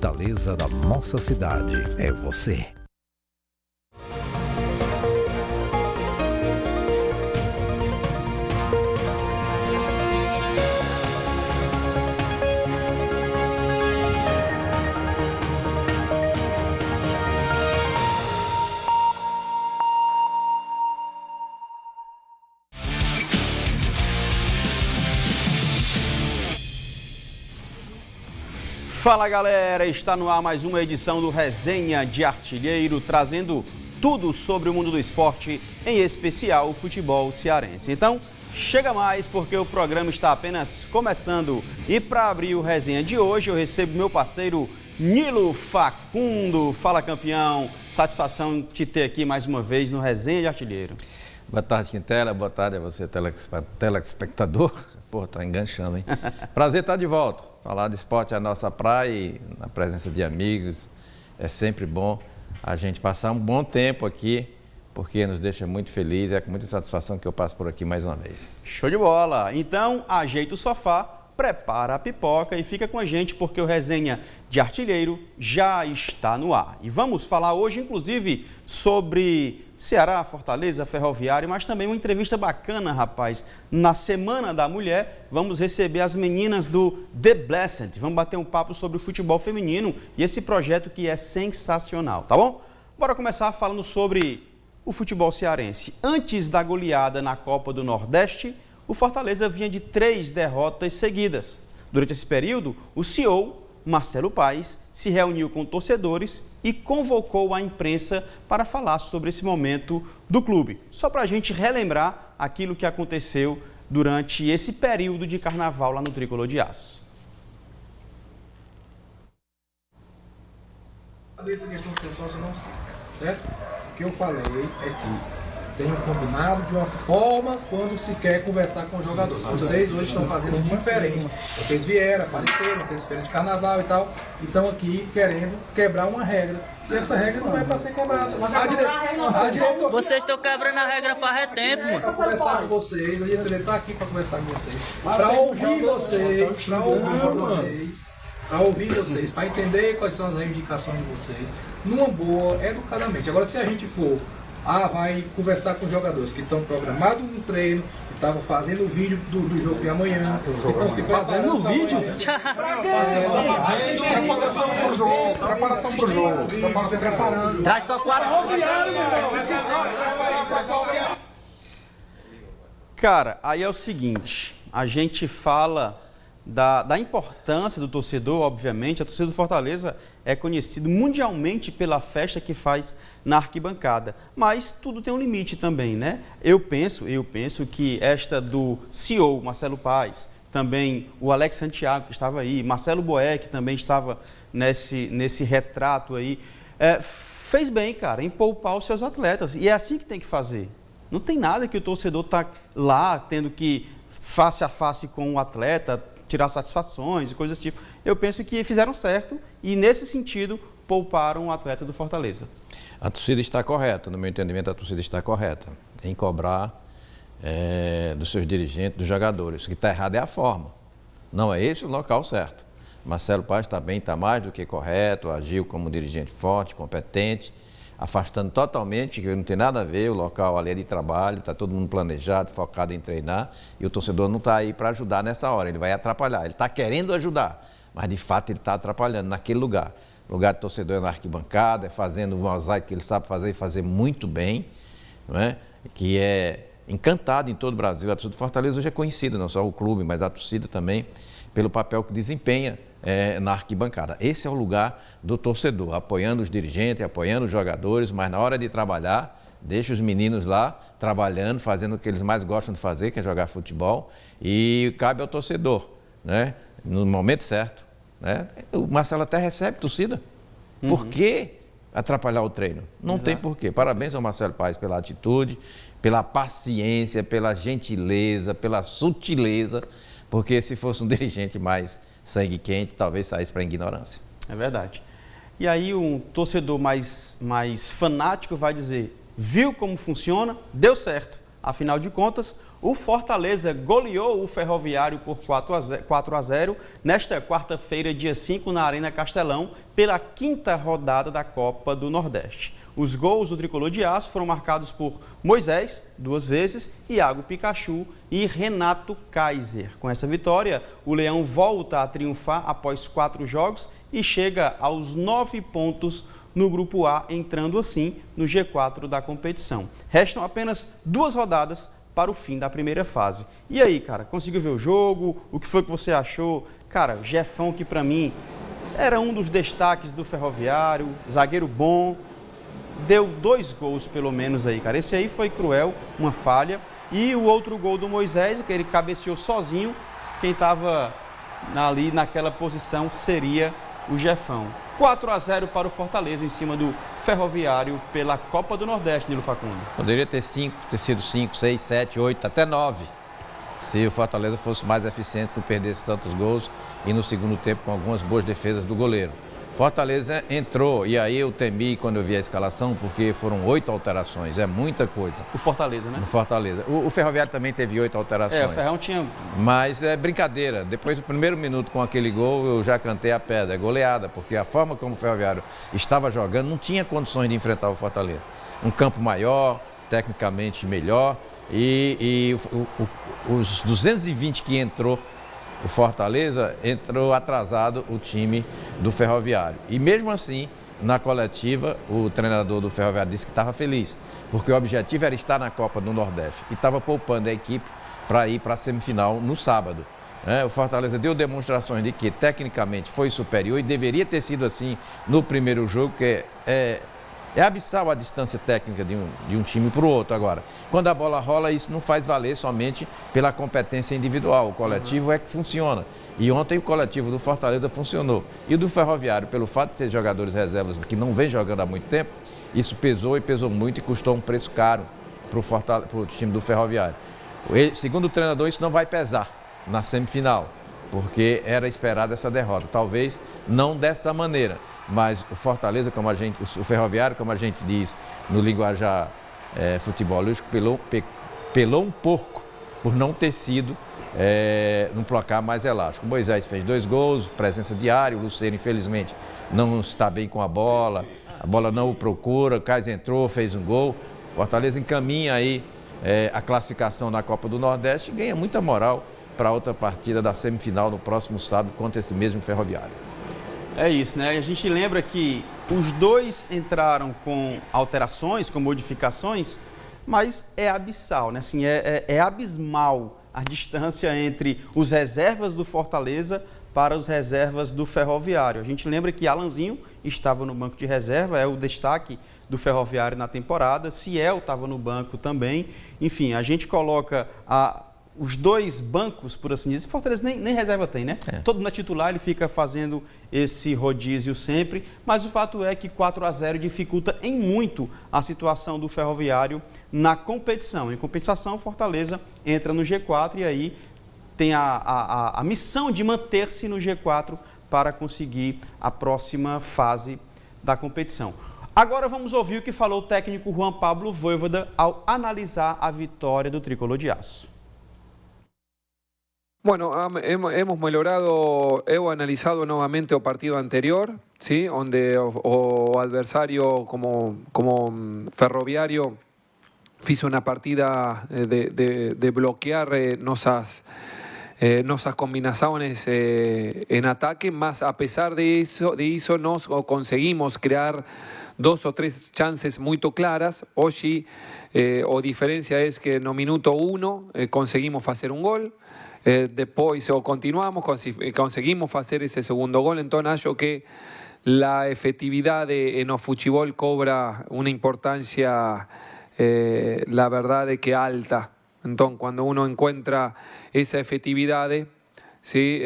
fortaleza da nossa cidade é você. Fala galera, está no ar mais uma edição do Resenha de Artilheiro, trazendo tudo sobre o mundo do esporte, em especial o futebol cearense. Então, chega mais porque o programa está apenas começando. E para abrir o Resenha de hoje, eu recebo meu parceiro Nilo Facundo. Fala campeão, satisfação te ter aqui mais uma vez no Resenha de Artilheiro. Boa tarde, Quintela. Boa tarde a você, telespectador. Pô, tá enganchando, hein? Prazer estar de volta. Falar de esporte é a nossa praia e na presença de amigos é sempre bom a gente passar um bom tempo aqui, porque nos deixa muito feliz. É com muita satisfação que eu passo por aqui mais uma vez. Show de bola! Então, ajeita o sofá, prepara a pipoca e fica com a gente porque o Resenha de Artilheiro já está no ar. E vamos falar hoje, inclusive, sobre Ceará, Fortaleza, Ferroviário, mas também uma entrevista bacana, rapaz. Na Semana da Mulher, vamos receber as meninas do The Blessed. Vamos bater um papo sobre o futebol feminino e esse projeto que é sensacional, tá bom? Bora começar falando sobre o futebol cearense. Antes da goleada na Copa do Nordeste, o Fortaleza vinha de 3 derrotas seguidas. Durante esse período, o CEO, Marcelo Paes, se reuniu com torcedores e convocou a imprensa para falar sobre esse momento do clube. Só para a gente relembrar aquilo que aconteceu durante esse período de carnaval lá no Tricolor de Aço. Essa questão de ser sócio não sei, certo? O que eu falei é que tem um combinado de uma forma quando se quer conversar com os jogadores. Vocês hoje estão fazendo diferente. Vocês vieram, apareceram, tem esse período de carnaval e tal, e estão aqui querendo quebrar uma regra. E essa regra não é para ser quebrada. Vocês estão quebrando a regra faz tempo, mano. Para conversar com vocês, a diretoria está aqui para conversar com vocês. Para ouvir vocês, para entender quais são as reivindicações de vocês, numa boa, educadamente. Agora, se a gente for vai conversar com os jogadores que estão programados no treino, que estavam fazendo o vídeo do jogo de amanhã, que estão se preparando no vídeo. Preparação pro jogo. Traz só 4. Cara, aí é o seguinte, a gente fala da importância do torcedor, obviamente. A torcida do Fortaleza é conhecida mundialmente pela festa que faz na arquibancada, mas tudo tem um limite também, né? Eu penso que esta do CEO, Marcelo Paes, também o Alex Santiago, que estava aí, Marcelo Boeck, que também estava nesse retrato aí, fez bem, cara, em poupar os seus atletas, e é assim que tem que fazer. Não tem nada que o torcedor tá lá tendo que, face a face com o atleta, tirar satisfações e coisas do tipo. Eu penso que fizeram certo e, nesse sentido, pouparam o atleta do Fortaleza. A torcida está correta, no meu entendimento, a torcida está correta em cobrar dos seus dirigentes, dos jogadores. O que está errado é a forma. Não é esse o local certo. Marcelo Paes está bem, está mais do que correto, agiu como dirigente forte, competente, afastando totalmente, que não tem nada a ver, o local ali é de trabalho, está todo mundo planejado, focado em treinar, e o torcedor não está aí para ajudar nessa hora, ele vai atrapalhar, ele está querendo ajudar, mas de fato ele está atrapalhando naquele lugar. O lugar do torcedor é na arquibancada, é fazendo o mosaico que ele sabe fazer e fazer muito bem, não é? Que é encantado em todo o Brasil. A torcida do Fortaleza hoje é conhecida, não só o clube, mas a torcida também, pelo papel que desempenha na arquibancada. Esse é o lugar do torcedor, apoiando os dirigentes, apoiando os jogadores, mas na hora de trabalhar, deixa os meninos lá trabalhando, fazendo o que eles mais gostam de fazer, que é jogar futebol, e cabe ao torcedor, né? No momento certo, né? O Marcelo até recebe torcida. Por que atrapalhar o treino? Não tem porquê. Parabéns ao Marcelo Paes pela atitude, pela paciência, pela gentileza, pela sutileza, porque se fosse um dirigente mais sangue quente, talvez saísse para a ignorância. É verdade. E aí um torcedor mais fanático vai dizer, viu como funciona, deu certo. Afinal de contas, O Fortaleza goleou o Ferroviário por 4-0 nesta quarta-feira, dia 5, na Arena Castelão, pela 5ª rodada da Copa do Nordeste. Os gols do Tricolor de Aço foram marcados por Moisés, 2 vezes, Iago Pikachu e Renato Kaiser. Com essa vitória, o Leão volta a triunfar após 4 jogos e chega aos 9 pontos no Grupo A, entrando assim no G4 da competição. Restam apenas 2 rodadas para o fim da primeira fase. E aí, cara, conseguiu ver o jogo? O que foi que você achou? Cara, Jefão, que para mim era um dos destaques do Ferroviário, zagueiro bom, deu 2 gols pelo menos aí, cara. Esse aí foi cruel, uma falha. E o outro gol do Moisés, que ele cabeceou sozinho, quem estava ali naquela posição seria o Jefão. 4-0 para o Fortaleza em cima do Ferroviário pela Copa do Nordeste, Nilo Facundo. Poderia ter sido 5, 6, 7, 8, até 9, se o Fortaleza fosse mais eficiente, não perdesse tantos gols e no segundo tempo com algumas boas defesas do goleiro. Fortaleza entrou, e aí eu temi quando eu vi a escalação, porque foram 8 alterações, é muita coisa. O Fortaleza, né? No Fortaleza. O Ferroviário também teve 8 alterações. O Ferrão tinha... Mas é brincadeira. Depois do primeiro minuto com aquele gol, eu já cantei a pedra. É goleada, porque a forma como o Ferroviário estava jogando não tinha condições de enfrentar o Fortaleza. Um campo maior, tecnicamente melhor, e os 220 que entrou o Fortaleza, entrou atrasado o time do Ferroviário. E mesmo assim, na coletiva, o treinador do Ferroviário disse que estava feliz, porque o objetivo era estar na Copa do Nordeste e estava poupando a equipe para ir para a semifinal no sábado. O Fortaleza deu demonstrações de que tecnicamente foi superior e deveria ter sido assim no primeiro jogo, que é abissal a distância técnica de um time para o outro. Agora, quando a bola rola, isso não faz valer somente pela competência individual. O coletivo é que funciona. E ontem o coletivo do Fortaleza funcionou. E o do Ferroviário, pelo fato de ser jogadores reservas que não vem jogando há muito tempo, isso pesou e pesou muito e custou um preço caro para o time do Ferroviário. Segundo o treinador, isso não vai pesar na semifinal, porque era esperada essa derrota. Talvez não dessa maneira. Mas o Fortaleza, o Ferroviário, como a gente diz no linguajar futebolístico, pelou um porco por não ter sido num placar mais elástico. O Moisés fez 2 gols, presença diária, o Lucero, infelizmente, não está bem com a bola não o procura, o Kaiser entrou, fez um gol. O Fortaleza encaminha aí a classificação na Copa do Nordeste e ganha muita moral para outra partida da semifinal no próximo sábado contra esse mesmo Ferroviário. É isso, né? A gente lembra que os 2 entraram com alterações, com modificações, mas é abissal, né? Assim, é abismal a distância entre os reservas do Fortaleza para os reservas do Ferroviário. A gente lembra que Alanzinho estava no banco de reserva, é o destaque do Ferroviário na temporada, Ciel estava no banco também. Enfim, a gente coloca os 2 bancos, por assim dizer. O Fortaleza nem reserva tem, né? Todo mundo é titular, ele fica fazendo esse rodízio sempre, mas o fato é que 4-0 dificulta em muito a situação do Ferroviário na competição. Em compensação, o Fortaleza entra no G4 e aí tem a missão de manter-se no G4 para conseguir a próxima fase da competição. Agora vamos ouvir o que falou o técnico Juan Pablo Vojvoda ao analisar a vitória do Tricolor de Aço. Bueno, hemos valorado, he analizado nuevamente el partido anterior, ¿sí? Donde o adversario como Ferroviario hizo una partida de bloquear nuestras combinaciones en ataque, más a pesar de eso nos conseguimos crear 2 o 3 chances muy claras. Hoy, o diferencia es que en el minuto 1 conseguimos hacer un gol. Después continuamos, conseguimos hacer ese segundo gol. Entonces yo que la efectividad en el fútbol cobra una importancia, la verdad de que alta. Entonces cuando uno encuentra esa efectividad, ¿sí?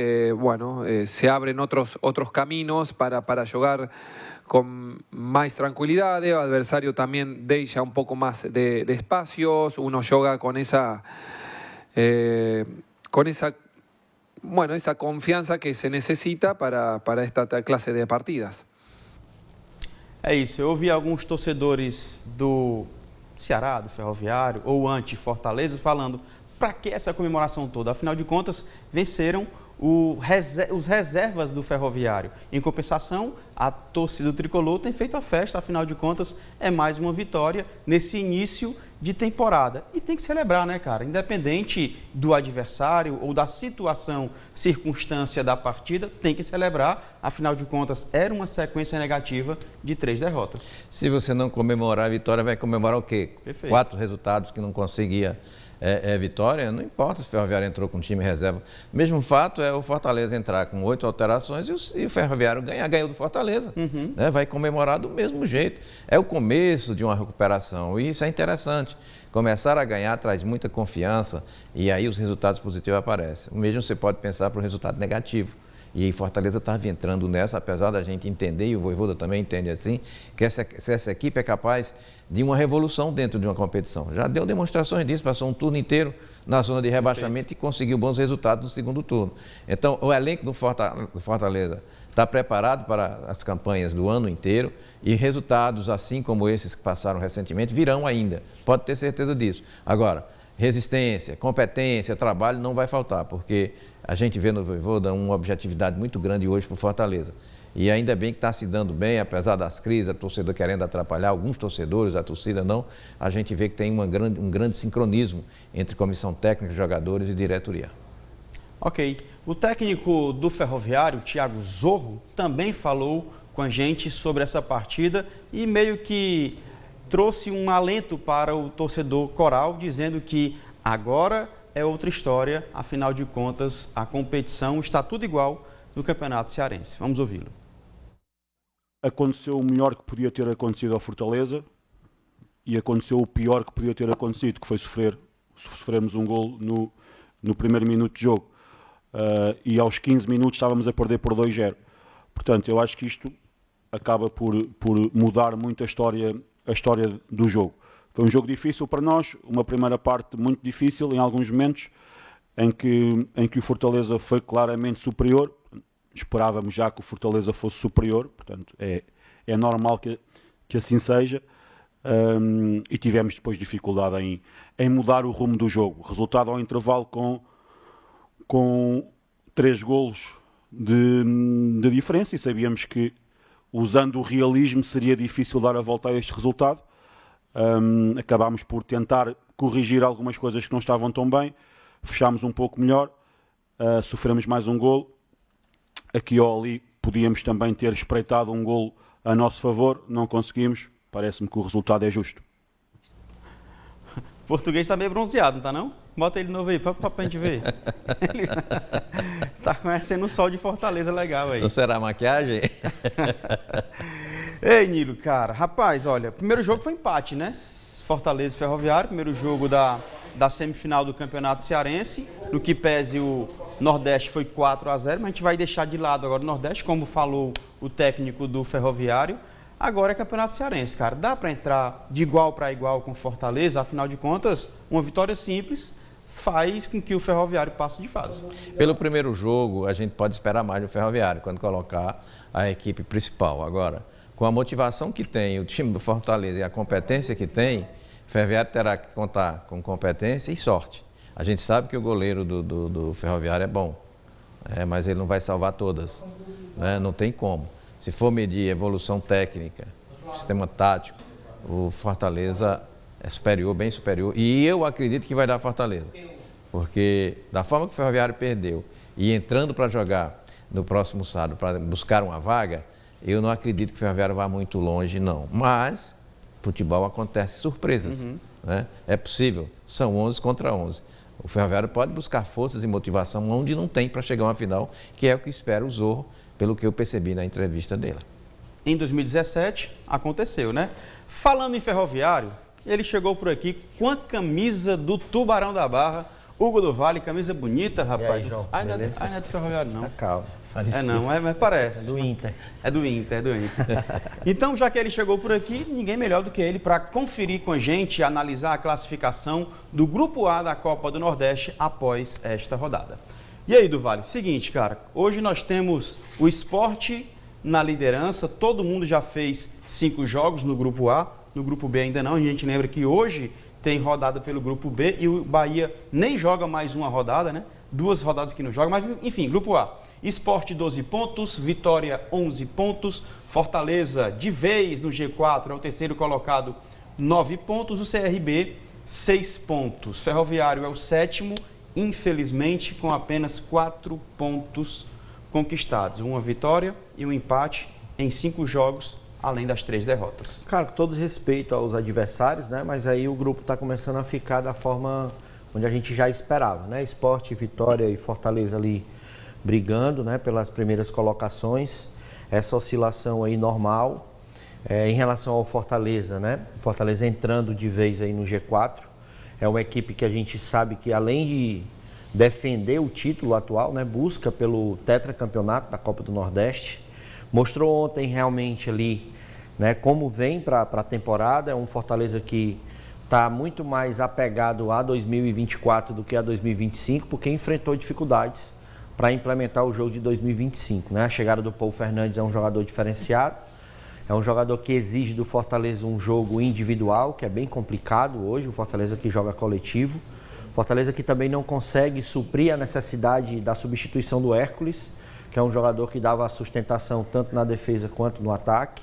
Se abren otros caminos para jugar con más tranquilidad. El adversario también deja un poco más de espacios, uno juega con esa confiança que se necessita para esta classe de partidas. É isso, eu ouvi alguns torcedores do Ceará, do Ferroviário ou anti-Fortaleza falando: para que essa comemoração toda? Afinal de contas, venceram os reservas do Ferroviário. Em compensação, a torcida do Tricolor tem feito a festa, afinal de contas, é mais uma vitória nesse início de temporada. E tem que celebrar, né, cara? Independente do adversário ou da situação, circunstância da partida, tem que celebrar. Afinal de contas, era uma sequência negativa de 3 derrotas. Se você não comemorar a vitória, vai comemorar o quê? Perfeito. 4 resultados que não conseguia vitória, não importa se o Ferroviário entrou com time reserva. O mesmo fato é o Fortaleza entrar com 8 alterações e o Ferroviário ganhou do Fortaleza. Né? Vai comemorar do mesmo jeito. É o começo de uma recuperação e isso é interessante. Começar a ganhar traz muita confiança e aí os resultados positivos aparecem. O mesmo você pode pensar para o resultado negativo. E Fortaleza estava entrando nessa, apesar da gente entender, e o Vojvoda também entende assim, que essa equipe é capaz de uma revolução dentro de uma competição. Já deu demonstrações disso, passou um turno inteiro na zona de rebaixamento e conseguiu bons resultados no segundo turno. Então, o elenco do Fortaleza está preparado para as campanhas do ano inteiro e resultados, assim como esses que passaram recentemente, virão ainda. Pode ter certeza disso. Agora, resistência, competência, trabalho não vai faltar, porque a gente vê no Vojvoda uma objetividade muito grande hoje para o Fortaleza. E ainda bem que está se dando bem, apesar das crises, a torcida querendo atrapalhar, alguns torcedores, a torcida não, a gente vê que tem um grande sincronismo entre comissão técnica, jogadores e diretoria. Ok. O técnico do Ferroviário, Thiago Zorro, também falou com a gente sobre essa partida e meio que trouxe um alento para o torcedor coral, dizendo que agora é outra história, afinal de contas, a competição está tudo igual no Campeonato Cearense. Vamos ouvi-lo. Aconteceu o melhor que podia ter acontecido ao Fortaleza e aconteceu o pior que podia ter acontecido, que foi sofrermos um golo no primeiro minuto de jogo. E aos 15 minutos estávamos a perder por 2-0. Portanto, eu acho que isto acaba por mudar muito a história do jogo. Foi um jogo difícil para nós, uma primeira parte muito difícil em alguns momentos, em que o Fortaleza foi claramente superior. Esperávamos já que o Fortaleza fosse superior, portanto é normal que assim seja. E tivemos depois dificuldade em mudar o rumo do jogo. Resultado ao intervalo com 3 golos de diferença e sabíamos que, usando o realismo, seria difícil dar a volta a este resultado. Acabámos por tentar corrigir algumas coisas que não estavam tão bem, fechámos um pouco melhor, sofremos mais um golo. Aqui ou ali podíamos também ter espreitado um golo a nosso favor, não conseguimos, parece-me que o resultado é justo. O português está meio bronzeado, não está não? Bota ele de novo aí, para a gente ver. Ele está conhecendo o sol de Fortaleza legal aí. Não será maquiagem? Ei, Nilo, cara, rapaz, olha, primeiro jogo foi empate, né? Fortaleza e Ferroviário, primeiro jogo da semifinal do Campeonato Cearense, no que pese o Nordeste foi 4-0, mas a gente vai deixar de lado agora o Nordeste, como falou o técnico do Ferroviário. Agora é Campeonato Cearense, cara, dá para entrar de igual para igual com Fortaleza, afinal de contas, uma vitória simples faz com que o Ferroviário passe de fase. Pelo primeiro jogo, a gente pode esperar mais do Ferroviário, quando colocar a equipe principal. Agora, com a motivação que tem o time do Fortaleza e a competência que tem, o Ferroviário terá que contar com competência e sorte. A gente sabe que o goleiro do Ferroviário é bom, mas ele não vai salvar todas, né? Não tem como. Se for medir evolução técnica, sistema tático, o Fortaleza é superior, bem superior. E eu acredito que vai dar Fortaleza, porque da forma que o Ferroviário perdeu e entrando para jogar no próximo sábado para buscar uma vaga, eu não acredito que o Ferroviário vá muito longe, não. Mas futebol acontece surpresas, né? É possível, são 11 contra 11. O Ferroviário pode buscar forças e motivação onde não tem para chegar a uma final, que é o que espera o Zorro, pelo que eu percebi na entrevista dele. Em 2017, aconteceu, né? Falando em Ferroviário, ele chegou por aqui com a camisa do Tubarão da Barra, Hugo do Vale, camisa bonita, rapaz. Aí, João, não é do Ferroviário, não. Calma. Mas parece. É do Inter. É do Inter. Então, já que ele chegou por aqui, ninguém melhor do que ele para conferir com a gente e analisar a classificação do Grupo A da Copa do Nordeste após esta rodada. E aí, do Vale, seguinte, cara, hoje nós temos o Sport na liderança, todo mundo já fez 5 jogos no Grupo A, no Grupo B ainda não, a gente lembra que hoje tem rodada pelo grupo B e o Bahia nem joga mais uma rodada, né? 2 rodadas que não joga, mas enfim, grupo A. Sport 12 pontos, Vitória 11 pontos, Fortaleza de vez no G4 é o terceiro colocado, 9 pontos, o CRB 6 pontos, Ferroviário é o sétimo, infelizmente com apenas 4 pontos conquistados, uma vitória e um empate em 5 jogos, além das 3 derrotas. Cara, com todo respeito aos adversários, né? Mas aí o grupo está começando a ficar da forma onde a gente já esperava, né? Sport, Vitória e Fortaleza ali brigando, né? Pelas primeiras colocações, essa oscilação aí normal. Em relação ao Fortaleza, né? Fortaleza entrando de vez aí no G4, é uma equipe que a gente sabe que além de defender o título atual, né? Busca pelo tetracampeonato da Copa do Nordeste, mostrou ontem realmente ali, né, como vem para a temporada. É um Fortaleza que está muito mais apegado a 2024 do que a 2025, porque enfrentou dificuldades para implementar o jogo de 2025. Né? A chegada do Paulo Fernandes é um jogador diferenciado, é um jogador que exige do Fortaleza um jogo individual, que é bem complicado hoje, o Fortaleza que joga coletivo. Fortaleza que também não consegue suprir a necessidade da substituição do Hércules, que é um jogador que dava sustentação tanto na defesa quanto no ataque.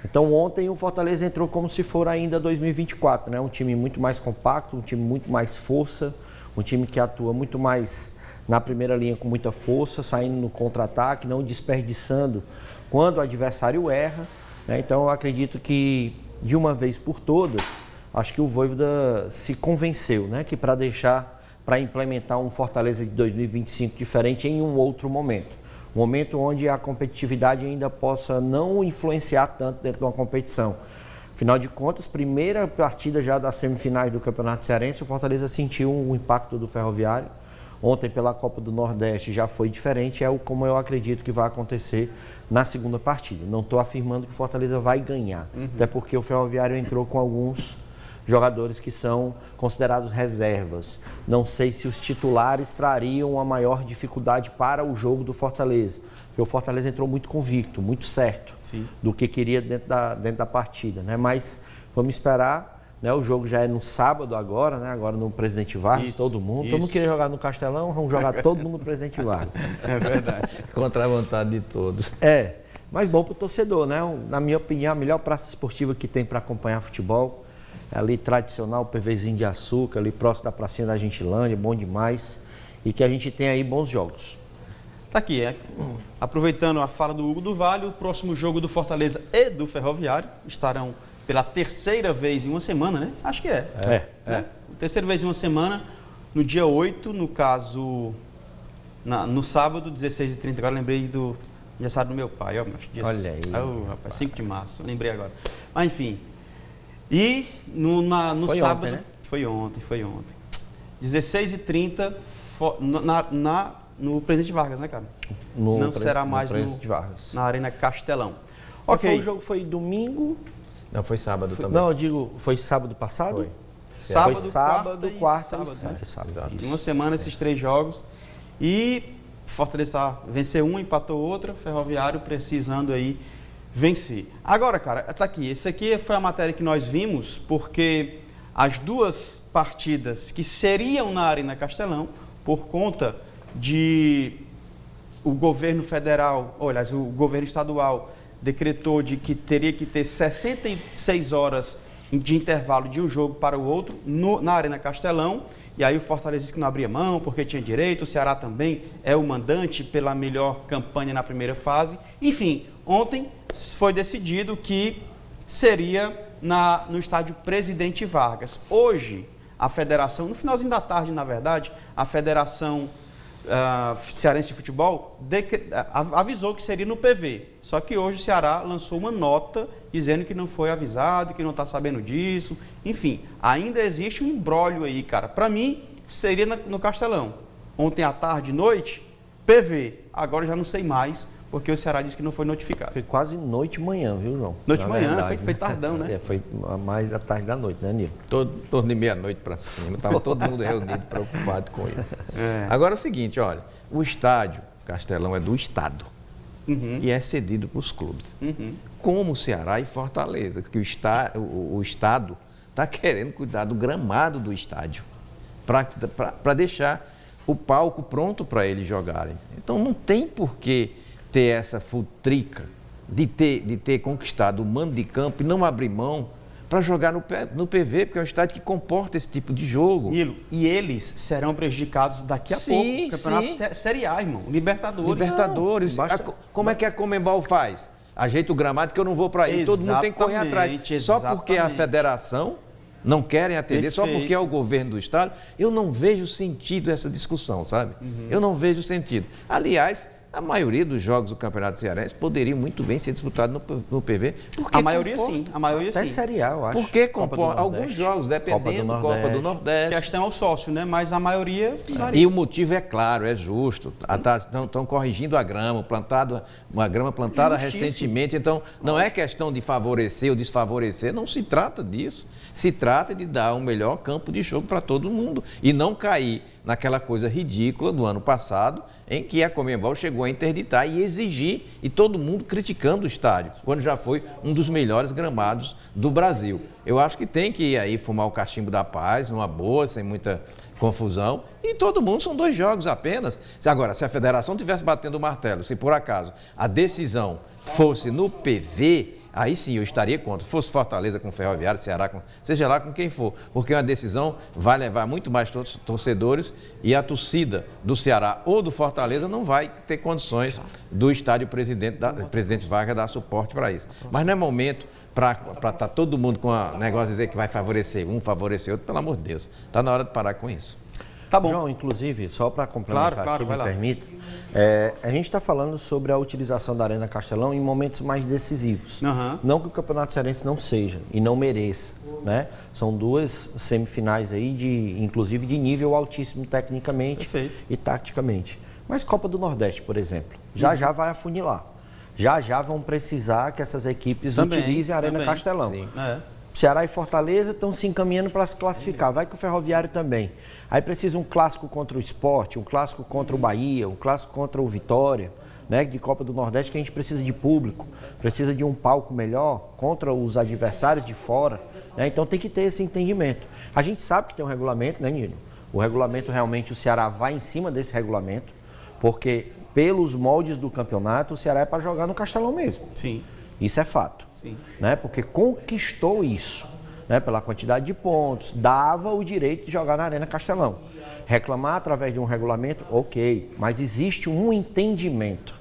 Então ontem o Fortaleza entrou como se for ainda 2024, né? Um time muito mais compacto, um time muito mais força, um time que atua muito mais na primeira linha com muita força, saindo no contra-ataque, não desperdiçando quando o adversário erra, né? Então eu acredito que de uma vez por todas, acho que o Vojvoda se convenceu, né? Que para implementar um Fortaleza de 2025 diferente em um outro momento. Um momento onde a competitividade ainda possa não influenciar tanto dentro de uma competição. Afinal de contas, primeira partida já das semifinais do Campeonato Cearense, o Fortaleza sentiu o impacto do Ferroviário. Ontem, pela Copa do Nordeste, já foi diferente, como eu acredito que vai acontecer na segunda partida. Não estou afirmando que o Fortaleza vai ganhar, até porque o Ferroviário entrou com alguns jogadores que são considerados reservas. Não sei se os titulares trariam uma maior dificuldade para o jogo do Fortaleza, porque o Fortaleza entrou muito convicto, muito certo do que queria dentro da partida, né? Mas vamos esperar, né? O jogo já é no sábado agora, né? Agora no Presidente Vargas, todo mundo queria jogar no Castelão, vamos jogar todo mundo no Presidente Vargas. É verdade. Contra a vontade de todos. Mas bom para o torcedor, né? Na minha opinião, a melhor praça esportiva que tem para acompanhar futebol. Ali tradicional, PVzinho de açúcar, ali próximo da pracinha da Gentilândia, bom demais. E que a gente tem aí bons jogos. Tá aqui, aproveitando a fala do Hugo do Vale, o próximo jogo do Fortaleza e do Ferroviário estarão pela terceira vez em uma semana, né? Acho que é. Terceira vez em uma semana, no dia 8, no caso, no sábado, 16h30. Agora lembrei do aniversário do meu pai. Olha aí. Rapaz, 5 de março, lembrei agora. Mas enfim. E no foi sábado. Ontem, né? Foi ontem. 16h30 no Presidente Vargas, né, cara? Não será mais na Arena Castelão. Ok. O jogo foi domingo? Não, foi sábado também. Não, eu digo, foi sábado passado? Foi. Sábado, quarta e sábado. Em uma semana esses 3 jogos. E Fortaleza venceu um, empatou outra. Ferroviário precisando aí vencer. Agora, cara, tá aqui. Esse aqui foi a matéria que nós vimos, porque as 2 partidas que seriam na Arena Castelão, por conta de o governo federal, aliás, o governo estadual decretou de que teria que ter 66 horas de intervalo de um jogo para o outro na Arena Castelão. E aí o Fortaleza disse que não abria mão, porque tinha direito. O Ceará também é o mandante pela melhor campanha na primeira fase. Enfim, ontem foi decidido que seria no estádio Presidente Vargas. Hoje, a federação, no finalzinho da tarde, na verdade, a Federação Cearense de Futebol avisou que seria no PV. Só que hoje o Ceará lançou uma nota dizendo que não foi avisado, que não está sabendo disso. Enfim, ainda existe um imbróglio aí, cara. Para mim, seria no Castelão. Ontem à tarde e noite, PV. Agora já não sei mais, porque o Ceará disse que não foi notificado. Foi quase noite e manhã, viu, João? Noite e manhã, foi tardão, né? Foi mais da tarde da noite, né, Nilo? Torno de meia-noite para cima. Estava todo mundo reunido, preocupado com isso. Agora é o seguinte, olha, o estádio Castelão é do Estado. E é cedido para os clubes. Como o Ceará e Fortaleza, que o Estado está querendo cuidar do gramado do estádio, para deixar o palco pronto para eles jogarem. Então não tem por que ter essa futrica de ter conquistado o mando de campo e não abrir mão para jogar no PV, porque é um estádio que comporta esse tipo de jogo. Nilo, e eles serão prejudicados daqui a pouco. Campeonato Série A, irmão. Libertadores. Como é que a Conmebol faz? Ajeita o gramado que eu não vou para aí. Todo mundo tem que correr atrás. Só porque a federação não querem atender, só porque é o governo do estado. Eu não vejo sentido essa discussão, sabe? Eu não vejo sentido. Aliás, a maioria dos jogos do Campeonato Cearense poderiam muito bem ser disputados no PV. A maioria sim. Até Série A, eu acho. Porque comporta alguns jogos, dependendo da Copa do Nordeste. A questão é o sócio, né? Mas a maioria varia. E o motivo é claro, é justo. Estão corrigindo a grama, uma grama plantada recentemente. Então, não é questão de favorecer ou desfavorecer, não se trata disso. Se trata de dar um melhor campo de jogo para todo mundo e não cair naquela coisa ridícula do ano passado, em que a Conmebol chegou a interditar e exigir, e todo mundo criticando o estádio, quando já foi um dos melhores gramados do Brasil. Eu acho que tem que ir aí fumar o cachimbo da paz, numa boa, sem muita confusão, e todo mundo, são 2 jogos apenas. Agora, se a federação estivesse batendo o martelo, se por acaso a decisão fosse no PV, aí sim eu estaria contra. Se fosse Fortaleza com Ferroviário, Ceará, seja lá com quem for, porque uma decisão vai levar muito mais torcedores e a torcida do Ceará ou do Fortaleza não vai ter condições do estádio Presidente Vargas dar suporte para isso. Mas não é momento para estar todo mundo com o negócio de dizer que vai favorecer um, favorecer outro, pelo amor de Deus. Está na hora de parar com isso. Tá bom. João, inclusive, só para complementar, claro, me permita, a gente está falando sobre a utilização da Arena Castelão em momentos mais decisivos. Não que o Campeonato Cearense não seja e não mereça, né? São 2 semifinais aí, inclusive de nível altíssimo tecnicamente e taticamente. Mas Copa do Nordeste, por exemplo, já vai afunilar. Já vão precisar que essas equipes utilizem a Arena Castelão. Ceará e Fortaleza estão se encaminhando para se classificar. Vai que o Ferroviário também. Aí precisa um clássico contra o Sport, um clássico contra o Bahia, um clássico contra o Vitória, né, de Copa do Nordeste, que a gente precisa de público, precisa de um palco melhor contra os adversários de fora. Né? Então tem que ter esse entendimento. A gente sabe que tem um regulamento, né, Nino? O regulamento, realmente, o Ceará vai em cima desse regulamento, porque pelos moldes do campeonato, o Ceará é para jogar no Castelão mesmo. Sim. Isso é fato. Sim. Né? Porque conquistou isso, né? Pela quantidade de pontos, dava o direito de jogar na Arena Castelão. Reclamar através de um regulamento, ok, mas existe um entendimento,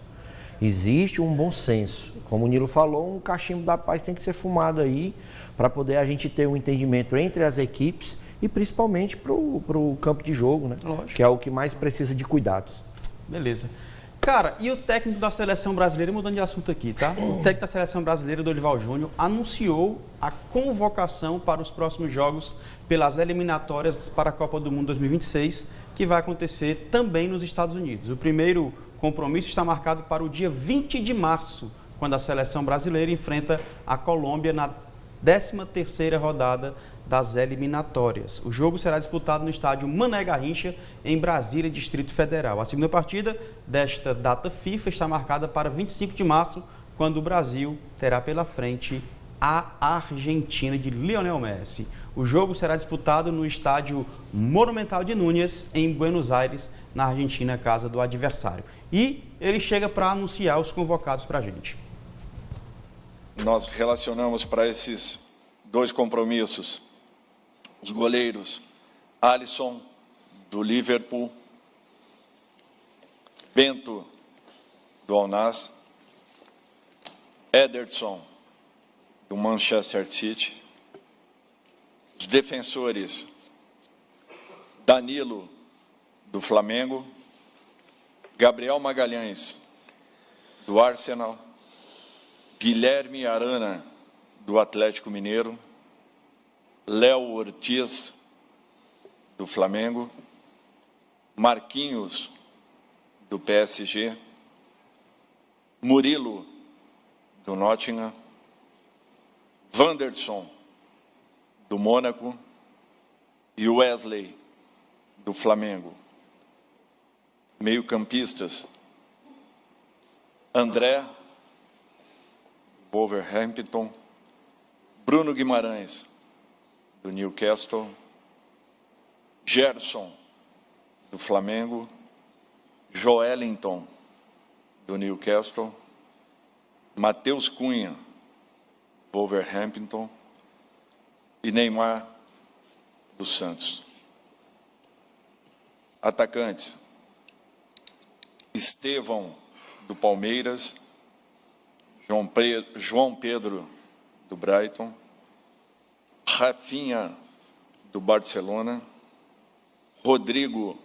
existe um bom senso. Como o Nilo falou, um cachimbo da paz tem que ser fumado aí para poder a gente ter um entendimento entre as equipes e principalmente para o campo de jogo, né? Lógico. Que é o que mais precisa de cuidados. Beleza. Cara, e o técnico da Seleção Brasileira, mudando de assunto aqui, tá? O técnico da Seleção Brasileira, Dorival Júnior, anunciou a convocação para os próximos jogos pelas eliminatórias para a Copa do Mundo 2026, que vai acontecer também nos Estados Unidos. O primeiro compromisso está marcado para o dia 20 de março, quando a Seleção Brasileira enfrenta a Colômbia na 13ª rodada das eliminatórias. O jogo será disputado no estádio Mané Garrincha, em Brasília, Distrito Federal. A segunda partida desta data FIFA está marcada para 25 de março, quando o Brasil terá pela frente a Argentina de Lionel Messi. O jogo será disputado no estádio Monumental de Núñez, em Buenos Aires, na Argentina, casa do adversário. E ele chega para anunciar os convocados para a gente. Nós relacionamos para esses 2 compromissos os goleiros Alisson, do Liverpool, Bento, do Al-Nassr, Ederson, do Manchester City, os defensores Danilo, do Flamengo, Gabriel Magalhães, do Arsenal, Guilherme Arana, do Atlético Mineiro, Léo Ortiz, do Flamengo, Marquinhos, do PSG, Murilo, do Nottingham, Wanderson, do Mônaco e Wesley, do Flamengo. Meio-campistas, André, Wolverhampton, Bruno Guimarães, do Newcastle, Gerson, do Flamengo, Joelinton, do Newcastle, Matheus Cunha, Wolverhampton e Neymar, do Santos. Atacantes: Estevão, do Palmeiras, João Pedro, do Brighton, Rafinha, do Barcelona, Rodrigo,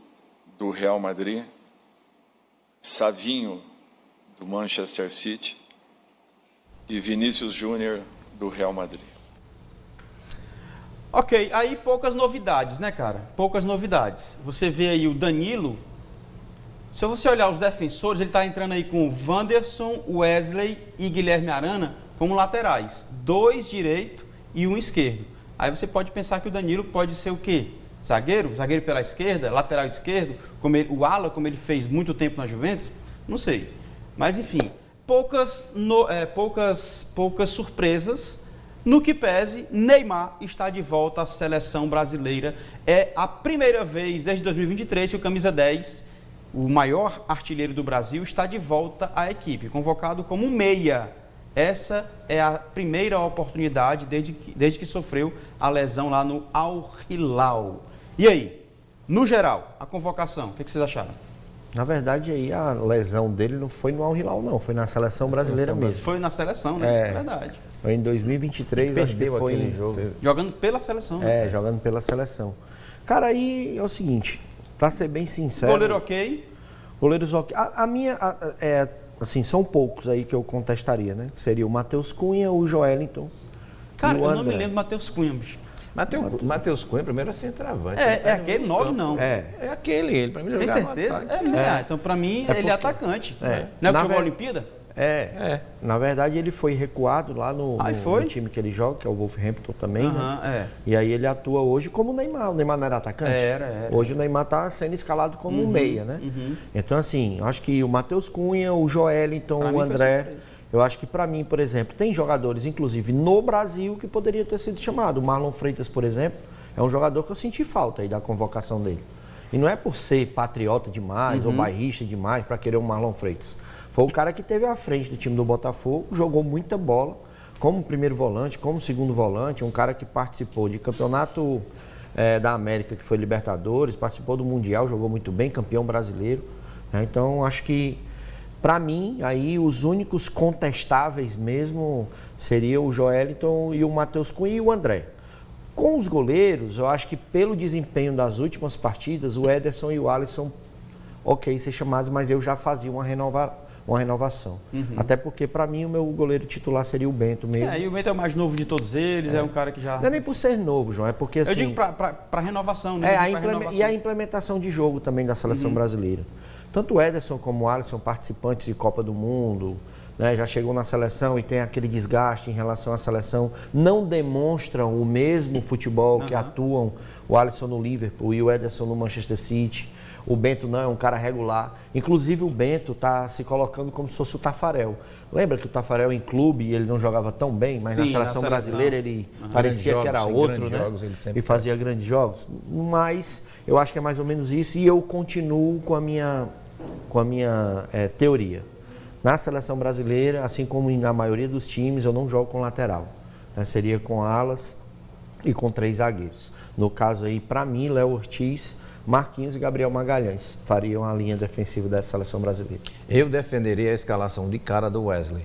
do Real Madrid, Savinho, do Manchester City e Vinícius Júnior, do Real Madrid. Ok, aí poucas novidades, né, cara? Poucas novidades. Você vê aí o Danilo. Se você olhar os defensores, ele está entrando aí com o Wanderson, Wesley e Guilherme Arana como laterais. 2 direito e 1 esquerdo. Aí você pode pensar que o Danilo pode ser o quê? Zagueiro? Zagueiro pela esquerda? Lateral esquerdo? O ala, como ele fez muito tempo na Juventus? Não sei. Mas, enfim, poucas surpresas. No que pese, Neymar está de volta à seleção brasileira. É a primeira vez desde 2023 que o camisa 10, o maior artilheiro do Brasil, está de volta à equipe, convocado como meia. Essa é a primeira oportunidade desde que sofreu a lesão lá no Al Hilal. E aí, no geral, a convocação, o que vocês acharam? Na verdade, aí a lesão dele não foi no Al Hilal, não, foi na seleção brasileira mesmo. Foi na seleção, né? É verdade. Foi em 2023, acho que foi aquele jogo. Jogando pela seleção. Né? Jogando pela seleção. Cara, aí é o seguinte, pra ser bem sincero... Goleiro ok? Goleiros ok. Assim, são poucos aí que eu contestaria, né? Que seria o Matheus Cunha, o Joelinton. Cara, eu não me lembro do Matheus Cunha, bicho. Matheus Cunha, primeiro é centroavante. É aquele 9, não. É aquele, ele. Pra mim, tem certeza? Então, pra mim, ele é atacante. Não é que jogou a Olimpíada? Na verdade, ele foi recuado lá no time que ele joga, que é o Wolverhampton também, né? E aí ele atua hoje como o Neymar. O Neymar não era atacante? Era. Hoje o Neymar está sendo escalado como um meia, né? Então, assim, acho que o Matheus Cunha, o Joelinton, o André... Eu acho que para mim, por exemplo, tem jogadores, inclusive no Brasil, que poderia ter sido chamado. O Marlon Freitas, por exemplo, é um jogador que eu senti falta aí da convocação dele. E não é por ser patriota demais ou bairrista demais para querer o Marlon Freitas. Foi o cara que esteve à frente do time do Botafogo, jogou muita bola, como primeiro volante, como segundo volante, um cara que participou de campeonato da América, que foi Libertadores, participou do Mundial, jogou muito bem, campeão brasileiro. Né? Então, acho que, para mim, aí os únicos contestáveis mesmo seriam o Joelinton e o Matheus Cunha e o André. Com os goleiros, eu acho que pelo desempenho das últimas partidas, o Ederson e o Alisson, ok, ser chamados, mas eu já fazia uma renovação. Até porque, para mim, o meu goleiro titular seria o Bento mesmo. E o Bento é o mais novo de todos eles, é um cara que já... Não é nem por ser novo, João, é porque assim... Eu digo para renovação, né? E a implementação de jogo também da seleção brasileira. Tanto o Ederson como o Alisson, participantes de Copa do Mundo, né, já chegou na seleção e tem aquele desgaste em relação à seleção, não demonstram o mesmo futebol que atuam o Alisson no Liverpool e o Ederson no Manchester City. O Bento não é um cara regular. Inclusive o Bento está se colocando como se fosse o Tafarel. Lembra que o Tafarel em clube ele não jogava tão bem, mas na seleção brasileira ele parecia que era outro, né? E fazia grandes jogos. Mas eu acho que é mais ou menos isso e eu continuo com a minha teoria. Na seleção brasileira, assim como na maioria dos times, eu não jogo com lateral. Seria com alas e com 3 zagueiros. No caso aí, para mim, Léo Ortiz, Marquinhos e Gabriel Magalhães fariam a linha defensiva da seleção brasileira. Eu defenderia a escalação de cara do Wesley.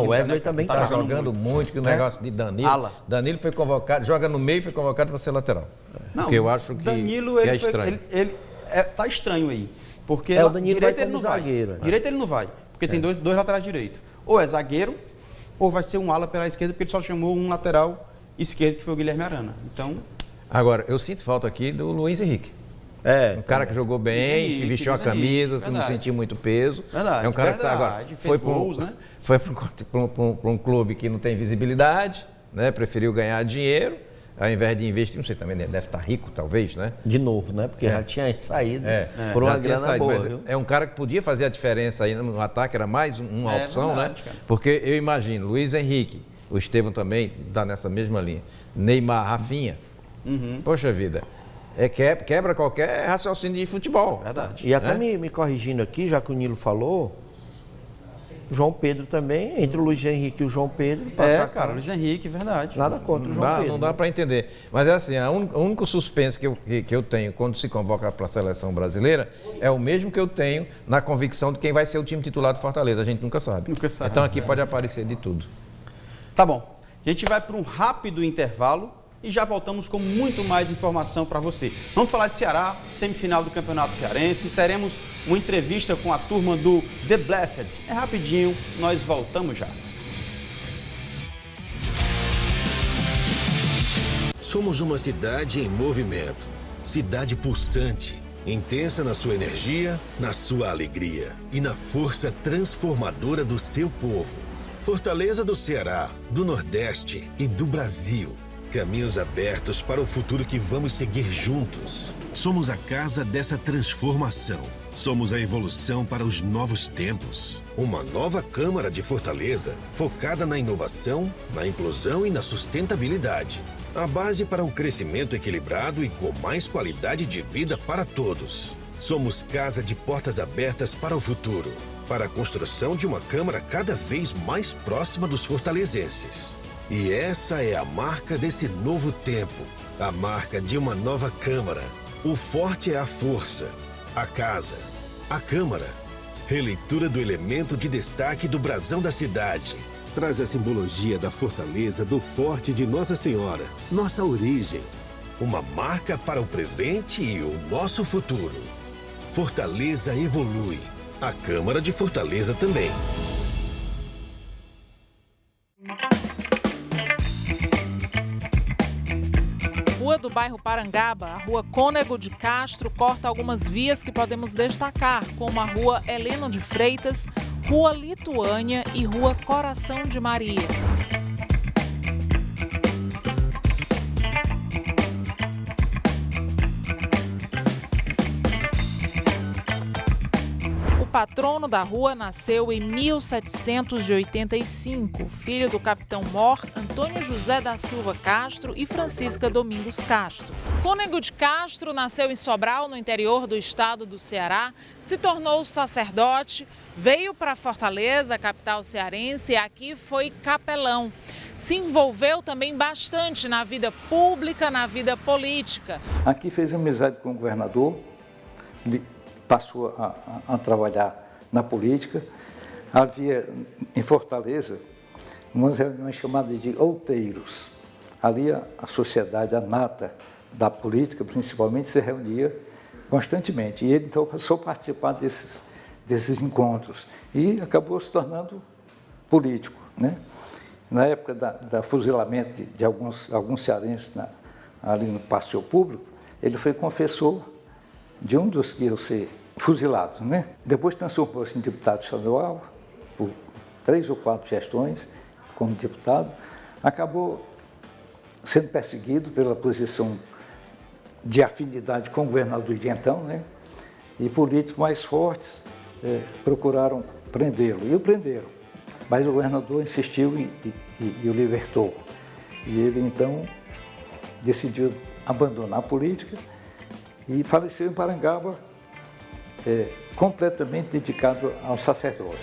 O Wesley também está jogando muito, que o negócio de Danilo. Danilo foi convocado, joga no meio e foi convocado para ser lateral. Porque eu acho que Danilo, é estranho. Tá estranho aí. Porque o Danilo direito vai ele não zagueiro, vai. Direito ele não vai. Porque tem dois laterais direitos. Ou é zagueiro, ou vai ser um ala pela esquerda, porque ele só chamou um lateral esquerdo, que foi o Guilherme Arana. Então... Agora, eu sinto falta aqui do Luiz Henrique. Um cara que jogou bem, que vestiu a camisa, não sentiu muito peso. Verdade, é um cara que agora foi para um clube que não tem visibilidade, né? Preferiu ganhar dinheiro, ao invés de investir, não sei, também deve estar rico, talvez, né? De novo, né? Porque já tinha saído por uma grana boa, viu? É um cara que podia fazer a diferença aí no ataque, era mais uma opção, verdade, né? Cara. Porque eu imagino, Luiz Henrique, O Estevão também está nessa mesma linha. Neymar, Rafinha. Poxa vida, quebra qualquer raciocínio de futebol. Verdade. E até me corrigindo aqui, já que o Nilo falou, João Pedro também, entre o Luiz Henrique e o João Pedro. Cara, Luiz Henrique, verdade. Nada contra o João Pedro. Não dá para entender. Mas é assim, o único suspense que eu tenho quando se convoca para a seleção brasileira é o mesmo que eu tenho na convicção de quem vai ser o time titular do Fortaleza. A gente nunca sabe. Então aqui pode aparecer de tudo. Tá bom. A gente vai para um rápido intervalo e já voltamos com muito mais informação para você. Vamos falar de Ceará, semifinal do Campeonato Cearense. Teremos uma entrevista com a turma do The Blessed. É rapidinho, nós voltamos já. Somos uma cidade em movimento. Cidade pulsante, intensa na sua energia, na sua alegria e na força transformadora do seu povo. Fortaleza do Ceará, do Nordeste e do Brasil. Caminhos abertos para o futuro que vamos seguir juntos. Somos a casa dessa transformação. Somos a evolução para os novos tempos. Uma nova Câmara de Fortaleza, focada na inovação, na inclusão e na sustentabilidade. A base para um crescimento equilibrado e com mais qualidade de vida para todos. Somos casa de portas abertas para o futuro. Para a construção de uma Câmara cada vez mais próxima dos fortalezenses. E essa é a marca desse novo tempo, a marca de uma nova Câmara. O forte é a força, a casa, a Câmara. Releitura do elemento de destaque do brasão da cidade. Traz a simbologia da fortaleza do Forte de Nossa Senhora, nossa origem. Uma marca para o presente e o nosso futuro. Fortaleza evolui. A Câmara de Fortaleza também. Rua do bairro Parangaba, a Rua Cônego de Castro, corta algumas vias que podemos destacar, como a Rua Heleno de Freitas, Rua Lituânia e Rua Coração de Maria. O patrono da rua nasceu em 1785, filho do capitão-mor Antônio José da Silva Castro e Francisca Domingos Castro. Cônego de Castro nasceu em Sobral, no interior do estado do Ceará, se tornou sacerdote, veio para Fortaleza, capital cearense, e aqui foi capelão. Se envolveu também bastante na vida pública, na vida política. Aqui fez amizade com o governador, passou a trabalhar na política. Havia em Fortaleza umas reuniões chamadas de outeiros. Ali a sociedade, a nata da política, principalmente, se reunia constantemente. E ele, então, passou a participar desses encontros e acabou se tornando político, né? Na época da fuzilamento de alguns cearenses ali no passeio público, ele foi confessor de um dos que iam ser fuzilados, né? Depois transformou-se em deputado estadual, por 3 ou 4 gestões como deputado, acabou sendo perseguido pela posição de afinidade com o governador de então, né? E políticos mais fortes procuraram prendê-lo, e o prenderam. Mas o governador insistiu e o libertou. E ele, então, decidiu abandonar a política e faleceu em Parangaba, completamente dedicado ao sacerdócio.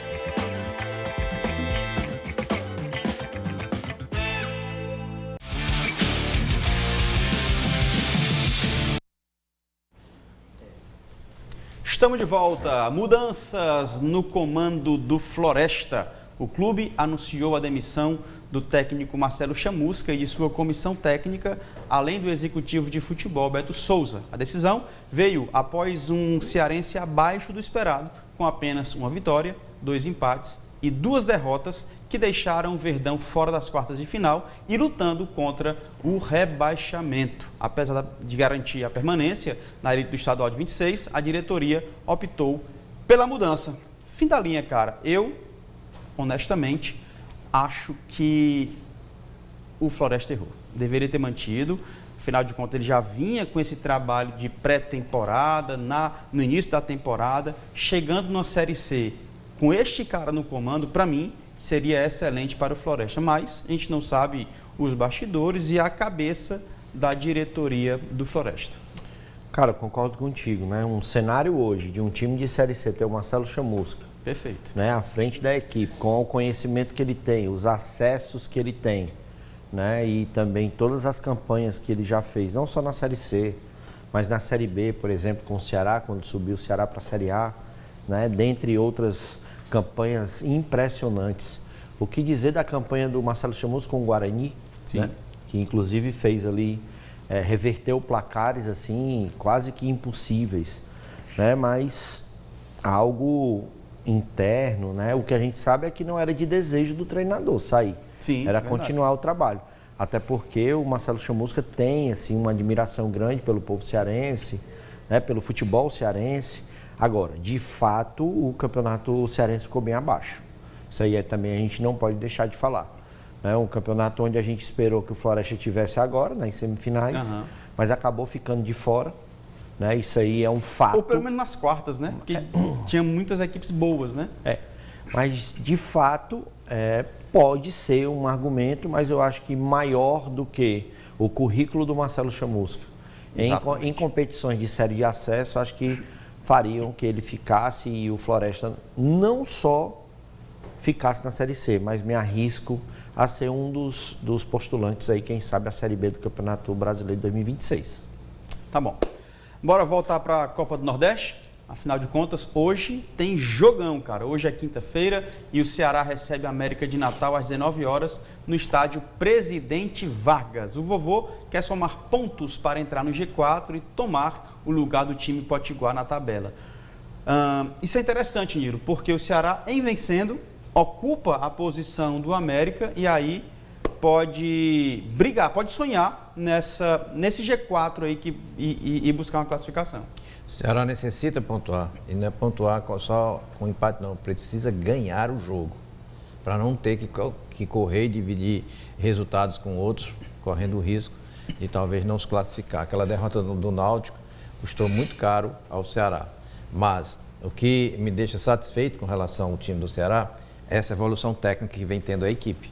Estamos de volta. Mudanças no comando do Floresta. O clube anunciou a demissão do técnico Marcelo Chamusca e de sua comissão técnica, além do executivo de futebol Beto Souza. A decisão veio após um cearense abaixo do esperado, com apenas uma vitória, 2 empates e 2 derrotas, que deixaram o Verdão fora das quartas de final e lutando contra o rebaixamento. Apesar de garantir a permanência na elite do estadual de 26, a diretoria optou pela mudança. Fim da linha, cara. Eu, honestamente, acho que o Floresta errou. Deveria ter mantido. Afinal de contas, ele já vinha com esse trabalho de pré-temporada, no início da temporada, chegando na Série C. Com este cara no comando, para mim, seria excelente para o Floresta, mas a gente não sabe os bastidores e a cabeça da diretoria do Floresta. Cara, eu concordo contigo, né? Um cenário hoje de um time de Série C ter o Marcelo Chamusca, perfeito, né? À frente da equipe, com o conhecimento que ele tem, os acessos que ele tem, né? E também todas as campanhas que ele já fez, não só na Série C, mas na Série B, por exemplo, com o Ceará, quando subiu o Ceará para a Série A, né? Dentre outras campanhas impressionantes. O que dizer da campanha do Marcelo Chamusca com o Guarani, né? Que inclusive fez ali, reverteu placares assim, quase que impossíveis, né? Mas algo interno, né? O que a gente sabe é que não era de desejo do treinador sair, era continuar o trabalho. Até porque o Marcelo Chamusca tem assim, uma admiração grande pelo povo cearense, né? Pelo futebol cearense. Agora, de fato, o campeonato cearense ficou bem abaixo. Isso aí também a gente não pode deixar de falar. É um campeonato onde a gente esperou que o Floresta tivesse agora, nas semifinais, mas acabou ficando de fora. Né? Isso aí é um fato. Ou pelo menos nas quartas, né? Porque tinha muitas equipes boas, né? Mas, de fato, pode ser um argumento, mas eu acho que maior do que o currículo do Marcelo Chamusca. Em competições de série de acesso, acho que fariam que ele ficasse e o Floresta não só ficasse na Série C, mas me arrisco a ser um dos postulantes aí, quem sabe, a Série B do Campeonato Brasileiro de 2026. Tá bom. Bora voltar para a Copa do Nordeste? Afinal de contas, hoje tem jogão, cara. Hoje é quinta-feira e o Ceará recebe a América de Natal às 19 horas no estádio Presidente Vargas. O Vovô quer somar pontos para entrar no G4 e tomar o lugar do time potiguar na tabela. Isso é interessante, Niro, porque o Ceará, em vencendo, ocupa a posição do América e aí pode brigar, pode sonhar nesse G4 aí e buscar uma classificação. O Ceará necessita pontuar, e não é pontuar só com empate não, precisa ganhar o jogo, para não ter que correr e dividir resultados com outros, correndo o risco de talvez não se classificar. Aquela derrota do Náutico custou muito caro ao Ceará, mas o que me deixa satisfeito com relação ao time do Ceará é essa evolução técnica que vem tendo a equipe,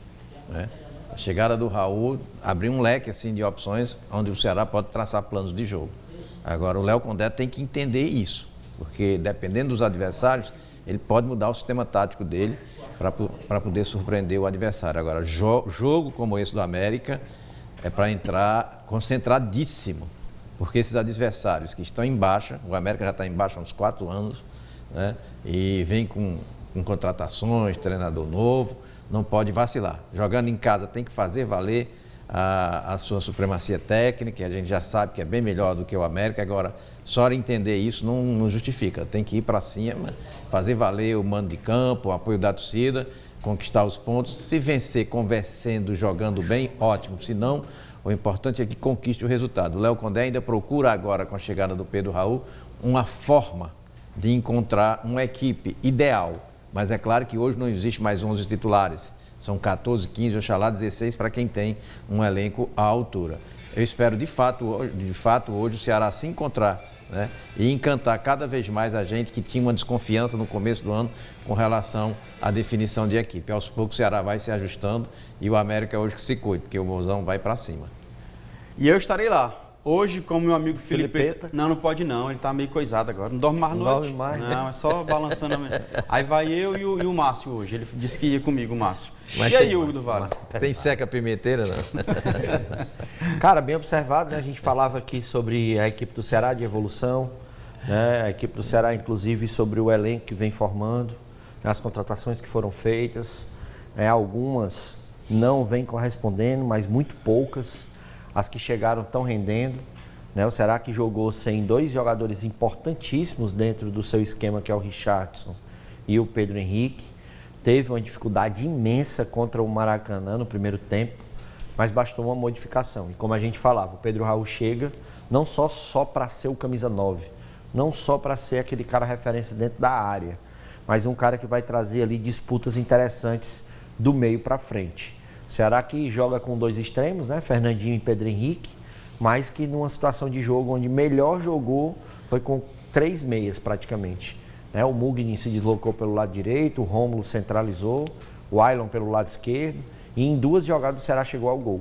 né? A chegada do Raul abriu um leque assim, de opções onde o Ceará pode traçar planos de jogo. Agora o Léo Condé tem que entender isso, porque dependendo dos adversários, ele pode mudar o sistema tático dele para poder surpreender o adversário. Agora, jogo como esse do América é para entrar concentradíssimo, porque esses adversários que estão em baixa, o América já está em baixa há uns 4 anos, né? E vem com contratações, treinador novo, não pode vacilar. Jogando em casa tem que fazer valer a sua supremacia técnica, a gente já sabe que é bem melhor do que o América. Agora, só entender isso não justifica, tem que ir para cima, fazer valer o mando de campo, o apoio da torcida, conquistar os pontos. Se vencer conversando, jogando bem, ótimo, se não, o importante é que conquiste o resultado. O Léo Condé ainda procura agora, com a chegada do Pedro Raul, uma forma de encontrar uma equipe ideal. Mas é claro que hoje não existe mais 11 titulares. São 14, 15, oxalá 16 para quem tem um elenco à altura. Eu espero de fato hoje o Ceará se encontrar, né? E encantar cada vez mais a gente que tinha uma desconfiança no começo do ano com relação à definição de equipe. Aos poucos o Ceará vai se ajustando e o América hoje que se cuide, porque o Mozão vai para cima. E eu estarei lá. Hoje, como meu amigo Filipeta. Não pode não, ele tá meio coisado agora. Não dorme mais à noite. Não dorme mais. Não, é só balançando. Aí vai eu e o Márcio hoje. Ele disse que ia comigo, o Márcio. Mas e aí, Hugo do Vale? Tem seca pimenteira, não? Cara, bem observado, né? A gente falava aqui sobre a equipe do Ceará de evolução, né? A equipe do Ceará, inclusive, sobre o elenco que vem formando, né? As contratações que foram feitas, algumas não vêm correspondendo, mas muito poucas. As que chegaram estão rendendo, né? O Ceará que jogou sem 2 jogadores importantíssimos dentro do seu esquema, que é o Richardson e o Pedro Henrique. Teve uma dificuldade imensa contra o Maracanã no primeiro tempo, mas bastou uma modificação. E como a gente falava, o Pedro Raul chega não só para ser o camisa 9, não só para ser aquele cara referência dentro da área, mas um cara que vai trazer ali disputas interessantes do meio para frente. O Ceará que joga com 2 extremos, né? Fernandinho e Pedro Henrique, mas que numa situação de jogo onde melhor jogou foi com 3 meias praticamente. O Mugni se deslocou pelo lado direito, o Rômulo centralizou, o Ailon pelo lado esquerdo, e em 2 jogadas o Ceará chegou ao gol.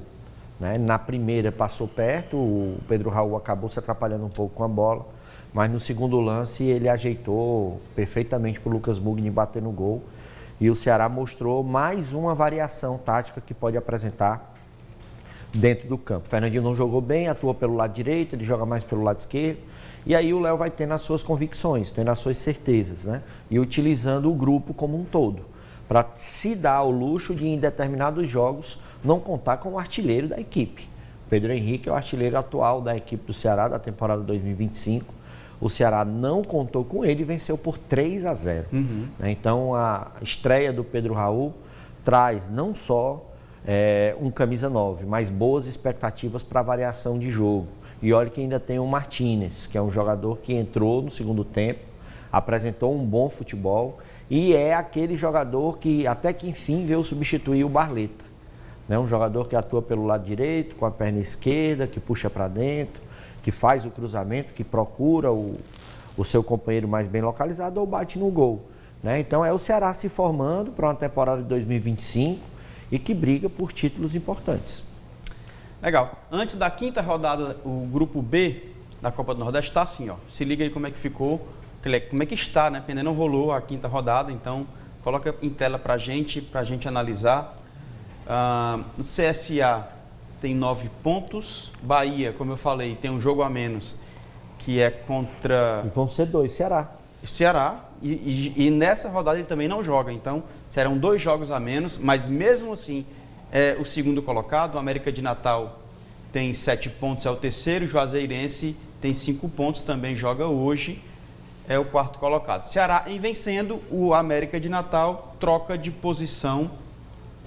Né? Na primeira passou perto, o Pedro Raul acabou se atrapalhando um pouco com a bola, mas no segundo lance ele ajeitou perfeitamente para o Lucas Mugni bater no gol, e o Ceará mostrou mais uma variação tática que pode apresentar dentro do campo. O Fernandinho não jogou bem, atuou pelo lado direito, ele joga mais pelo lado esquerdo, e aí o Léo vai tendo as suas convicções, tendo as suas certezas, né? E utilizando o grupo como um todo, para se dar o luxo de, em determinados jogos, não contar com o artilheiro da equipe. O Pedro Henrique é o artilheiro atual da equipe do Ceará, da temporada 2025. O Ceará não contou com ele e venceu por 3-0. Então, a estreia do Pedro Raul traz não só um camisa 9, mas boas expectativas para a variação de jogo. E olha que ainda tem o Martínez, que é um jogador que entrou no segundo tempo, apresentou um bom futebol, e é aquele jogador que até que enfim veio substituir o Barleta. Né? Um jogador que atua pelo lado direito, com a perna esquerda, que puxa para dentro, que faz o cruzamento, que procura o seu companheiro mais bem localizado ou bate no gol. Né? Então é o Ceará se formando para uma temporada de 2025 e que briga por títulos importantes. Legal. Antes da 5ª rodada, o grupo B da Copa do Nordeste está assim, ó. Se liga aí como é que ficou. Como é que está, né? Porque ainda não rolou a 5ª rodada, então coloca em tela para a gente analisar. O CSA tem 9 pontos, Bahia, como eu falei, tem um jogo a menos, que é contra... E vão ser 2, Ceará. E nessa rodada ele também não joga, então serão 2 jogos a menos, mas mesmo assim, o segundo colocado, o América de Natal, tem 7 pontos, é o terceiro, o Juazeirense tem 5 pontos, também joga hoje, é o 4º colocado. Ceará, em vencendo, o América de Natal troca de posição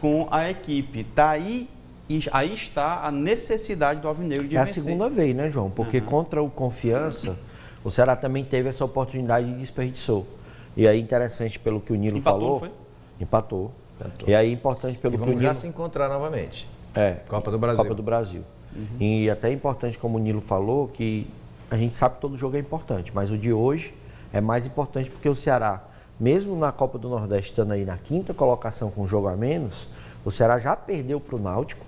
com a equipe. Daí, aí está a necessidade do Alvinegro de vencer. É a segunda vez, né, João? Porque contra o Confiança, o Ceará também teve essa oportunidade e desperdiçou. E aí, interessante pelo que o Nilo falou... Foi? Empatou. E aí, importante pelo que o Nilo... já se encontrar novamente. Copa do Brasil. E até é importante, como o Nilo falou, que a gente sabe que todo jogo é importante, mas o de hoje é mais importante porque o Ceará, mesmo na Copa do Nordeste, estando aí na 5ª colocação com um jogo a menos, o Ceará já perdeu para o Náutico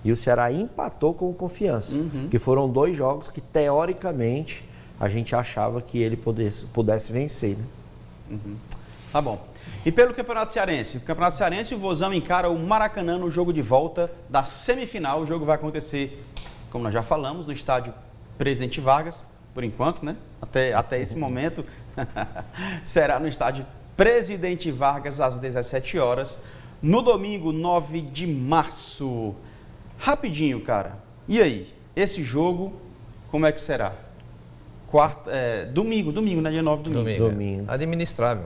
e o Ceará empatou com o Confiança, que foram 2 jogos que, teoricamente, a gente achava que ele pudesse vencer. Né? Tá bom. E pelo Campeonato Cearense? O Campeonato Cearense, o Vozão encara o Maracanã no jogo de volta da semifinal. O jogo vai acontecer, como nós já falamos, no estádio Presidente Vargas, por enquanto, né? Até esse momento, será no estádio Presidente Vargas, às 17 horas, no domingo, 9 de março. Rapidinho, cara. E aí? Esse jogo, como é que será? Domingo, né? Dia 9, domingo. Administrável.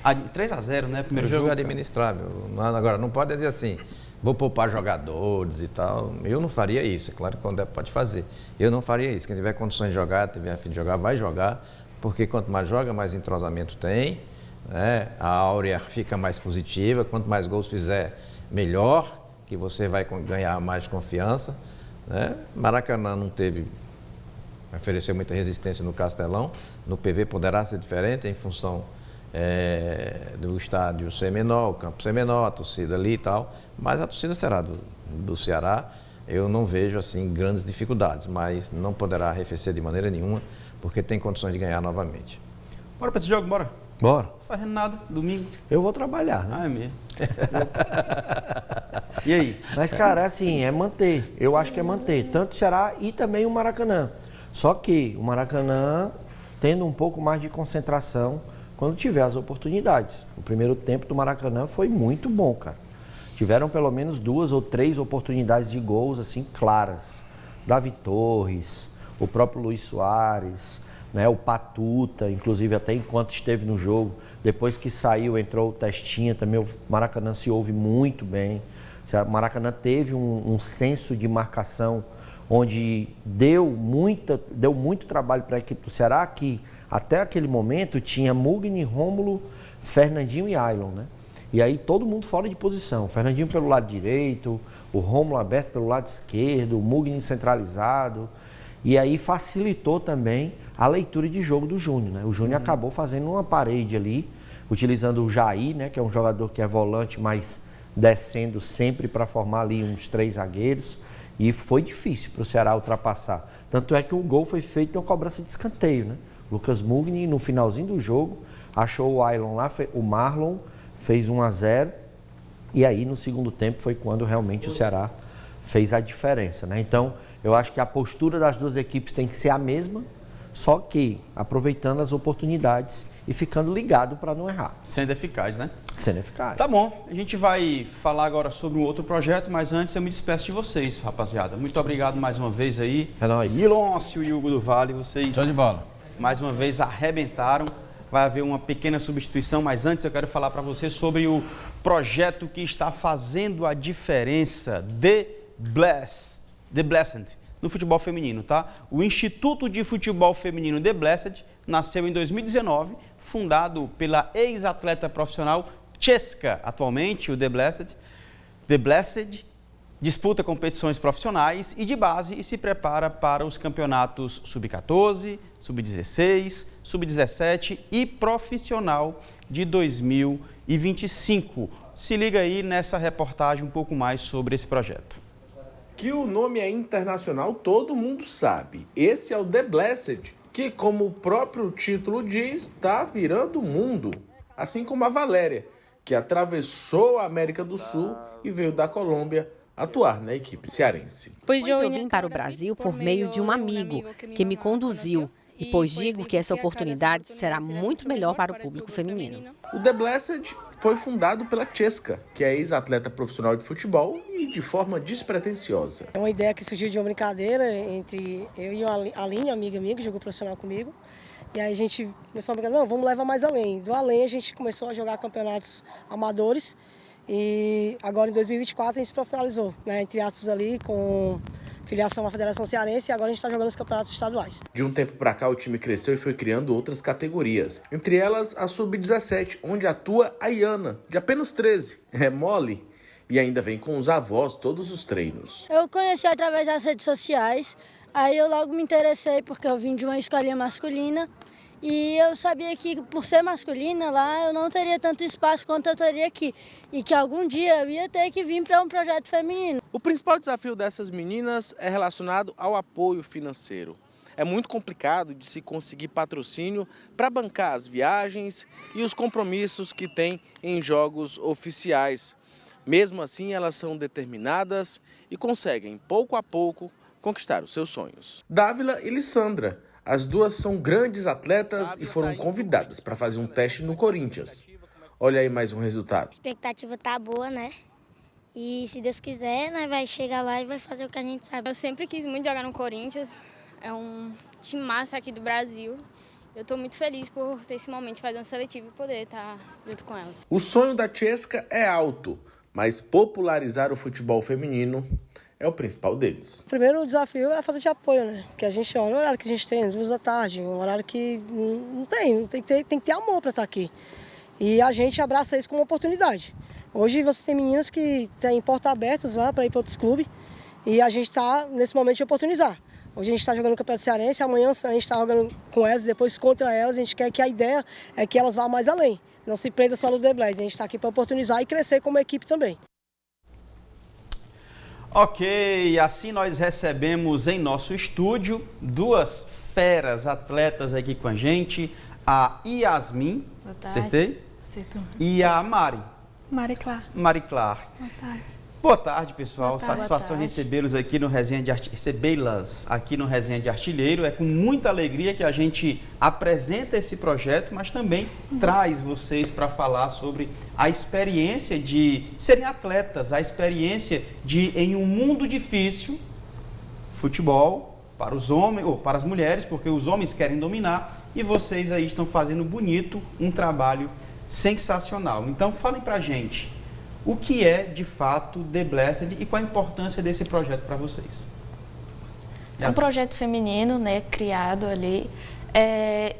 3-0, né? Primeiro jogo jogo. Administrável. Agora, não pode dizer assim, vou poupar jogadores e tal. Eu não faria isso. É claro que o André pode fazer. Eu não faria isso. Quem tiver condições de jogar, tiver a fim de jogar, vai jogar. Porque quanto mais joga, mais entrosamento tem. Né? A áurea fica mais positiva. Quanto mais gols fizer, melhor. Que você vai ganhar mais confiança. Né? Maracanã não ofereceu muita resistência no Castelão. No PV poderá ser diferente em função do estádio ser menor, o campo ser menor, a torcida ali e tal, mas a torcida será do Ceará. Eu não vejo assim grandes dificuldades, mas não poderá arrefecer de maneira nenhuma, porque tem condições de ganhar novamente. Bora para esse jogo, bora? Bora. Não fazendo nada, domingo. Eu vou trabalhar, né? É mesmo. E aí? Mas, cara, assim, é manter. Eu acho que é manter, tanto o Ceará e também o Maracanã. Só que o Maracanã tendo um pouco mais de concentração quando tiver as oportunidades. O primeiro tempo do Maracanã foi muito bom, cara. Tiveram pelo menos 2 ou 3 oportunidades de gols, assim, claras. Davi Torres, o próprio Luiz Soares, né, o Patuta, inclusive até enquanto esteve no jogo. Depois que saiu, entrou o Testinha, também o Maracanã se ouve muito bem. O Maracanã teve um senso de marcação onde deu muito trabalho para a equipe do Ceará, que até aquele momento tinha Mugni, Rômulo, Fernandinho e Ailon, né? E aí todo mundo fora de posição. O Fernandinho pelo lado direito, o Rômulo aberto pelo lado esquerdo, o Mugni centralizado. E aí facilitou também a leitura de jogo do Júnior, né? O Júnior acabou fazendo uma parede ali, utilizando o Jair, né? Que é um jogador que é volante, mas descendo sempre para formar ali uns 3 zagueiros, e foi difícil para o Ceará ultrapassar. Tanto é que o gol foi feito em uma cobrança de escanteio, né? Lucas Mugni, no finalzinho do jogo, achou o Ailon lá, o Marlon fez 1-0, e aí no segundo tempo foi quando realmente o Ceará fez a diferença, né? Então, eu acho que a postura das duas equipes tem que ser a mesma, só que aproveitando as oportunidades e ficando ligado para não errar. Sendo eficaz, né? Sendo eficaz. Tá bom, a gente vai falar agora sobre um outro projeto, mas antes eu me despeço de vocês, rapaziada. Muito obrigado mais uma vez aí. É nóis. Miloncio e Hugo do Vale, vocês Show de bola. mais uma vez arrebentaram. Vai haver uma pequena substituição, mas antes eu quero falar para você sobre o projeto que está fazendo a diferença, The Blessed, no futebol feminino, tá? O Instituto de Futebol Feminino The Blessed nasceu em 2019, fundado pela ex-atleta profissional Cesca, atualmente o The Blessed disputa competições profissionais e de base e se prepara para os campeonatos Sub-14, Sub-16, Sub-17 e profissional de 2025. Se liga aí nessa reportagem um pouco mais sobre esse projeto. Que o nome é internacional, todo mundo sabe. Esse é o The Blessed, que, como o próprio título diz, está virando o mundo. Assim como a Valéria, que atravessou a América do Sul e veio da Colômbia atuar na equipe cearense. Pois eu vim para o Brasil por meio de um amigo que me conduziu. E pois digo que essa oportunidade será muito melhor para o público feminino. O The Blessed foi fundado pela Cesca, que é ex-atleta profissional de futebol e de forma despretensiosa. É uma ideia que surgiu de uma brincadeira entre eu e a Aline, amiga minha, que jogou profissional comigo. E aí a gente começou a brincar, não, vamos levar mais além. Do além a gente começou a jogar campeonatos amadores e agora em 2024 a gente se profissionalizou, né, entre aspas ali, com filiação à Federação Cearense, e agora a gente está jogando os campeonatos estaduais. De um tempo para cá, o time cresceu e foi criando outras categorias. Entre elas, a Sub-17, onde atua a Iana, de apenas 13. É mole. E ainda vem com os avós todos os treinos. Eu conheci através das redes sociais, aí eu logo me interessei porque eu vim de uma escolinha masculina. E eu sabia que, por ser masculina, lá eu não teria tanto espaço quanto eu teria aqui. E que algum dia eu ia ter que vir para um projeto feminino. O principal desafio dessas meninas é relacionado ao apoio financeiro. É muito complicado de se conseguir patrocínio para bancar as viagens e os compromissos que tem em jogos oficiais. Mesmo assim, elas são determinadas e conseguem, pouco a pouco, conquistar os seus sonhos. Dávila e Lissandra. As duas são grandes atletas e foram convidadas para fazer um teste no Corinthians. Olha aí mais um resultado. A expectativa tá boa, né? E se Deus quiser, nós vai chegar lá e vai fazer o que a gente sabe. Eu sempre quis muito jogar no Corinthians. É um time massa aqui do Brasil. Eu estou muito feliz por ter esse momento de fazer uma seletiva e poder estar junto com elas. O sonho da Cesca é alto, mas popularizar o futebol feminino é o principal deles. O primeiro desafio é a falta de apoio, né? Porque a gente olha o horário que a gente tem, 2 da tarde, um horário que tem que ter amor para estar aqui. E a gente abraça isso como uma oportunidade. Hoje você tem meninas que têm portas abertas lá para ir para outros clubes e a gente está nesse momento de oportunizar. Hoje a gente está jogando no Campeonato Cearense, amanhã a gente está jogando com elas, depois contra elas. A gente quer que a ideia é que elas vá mais além, não se prenda só no The Blessed. A gente está aqui para oportunizar e crescer como equipe também. Ok, assim nós recebemos em nosso estúdio 2 feras atletas aqui com a gente, a Yasmin, acertei? Acertou. E a Mari. Mari Clark. Mari Clark. Boa tarde. Boa tarde, pessoal. Boa tarde. Satisfação recebê-los aqui no Resenha de recebê-las aqui no Resenha de Artilheiro. É com muita alegria que a gente apresenta esse projeto, mas também traz vocês para falar sobre a experiência de serem atletas, a experiência de, em um mundo difícil, futebol para os homens ou para as mulheres, porque os homens querem dominar e vocês aí estão fazendo bonito um trabalho sensacional. Então, falem para a gente. O que é, de fato, The Blessed e qual a importância desse projeto para vocês? É um projeto feminino, né, criado ali.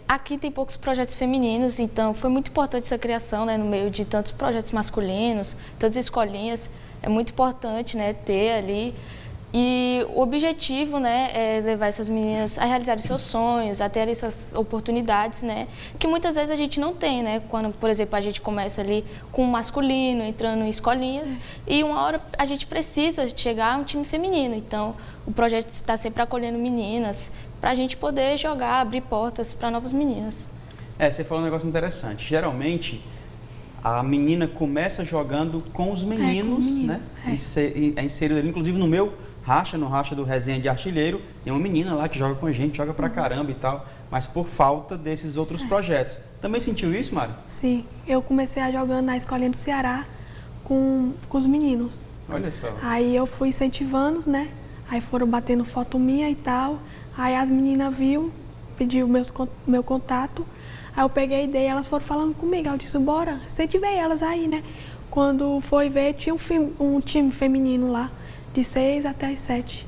Aqui tem poucos projetos femininos, então foi muito importante essa criação, né, no meio de tantos projetos masculinos, tantas escolinhas. É muito importante, né, ter ali. E o objetivo, né, é levar essas meninas a realizarem seus sonhos, a ter essas oportunidades, né, que muitas vezes a gente não tem, né, quando, por exemplo, a gente começa ali com o masculino, entrando em escolinhas, e uma hora a gente precisa chegar a um time feminino. Então, o projeto está sempre acolhendo meninas para a gente poder jogar, abrir portas para novas meninas. Você falou um negócio interessante. Geralmente, a menina começa jogando com os meninos, né? É inserido ali, inclusive no meu racha, no racha do Resenha de Artilheiro, tem uma menina lá que joga com a gente, joga pra caramba e tal, mas por falta desses outros projetos. Também sentiu isso, Mari? Sim, eu comecei a jogando na escolinha do Ceará com os meninos. Olha só. Aí eu fui incentivando, né? Aí foram batendo foto minha e tal. Aí as meninas viu, pediu meu contato. Aí eu peguei a ideia, elas foram falando comigo. Eu disse, bora, incentivei elas aí, né? Quando foi ver, tinha um time feminino lá, de 6 até as 7.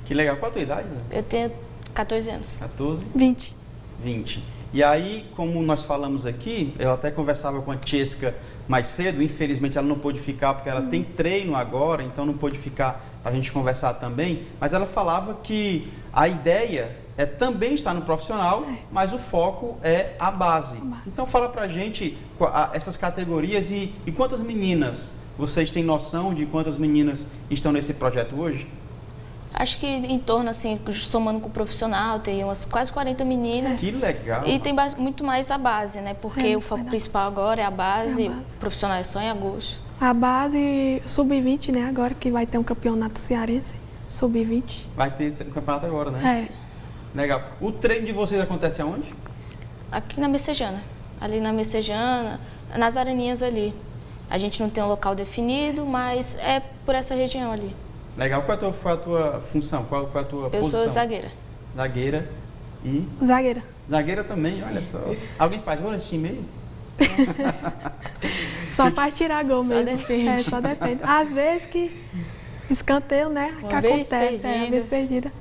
Que legal. Qual a tua idade, né? Eu tenho 14 anos. 14? 20. 20. E aí, como nós falamos aqui, eu até conversava com a Tcheska mais cedo, infelizmente ela não pôde ficar porque ela tem treino agora, então não pôde ficar para a gente conversar também, mas ela falava que a ideia é também estar no profissional, mas o foco é a base. Então fala pra gente essas categorias e quantas meninas, vocês têm noção de quantas meninas estão nesse projeto hoje? Acho que em torno, assim, somando com o profissional, tem umas quase 40 meninas. Que legal! E tem muito mais a base, né? Porque o foco principal agora é a base, o profissional é só em agosto. A base sub-20, né? Agora que vai ter um campeonato cearense, sub-20. Vai ter um campeonato agora, né? Legal. O treino de vocês acontece aonde? Aqui na Messejana. Ali na Messejana, nas areninhas ali. A gente não tem um local definido, mas é por essa região ali. Legal. Qual é a tua função? Qual é a tua posição? Eu sou zagueira. Zagueira e... Zagueira. Zagueira também, olha só. Alguém faz gol nesse time aí? Só faz tirar gol mesmo. Só defende. Só defende. Às vezes que escanteio, né? Uma que vez acontece, perdida. a vez perdida.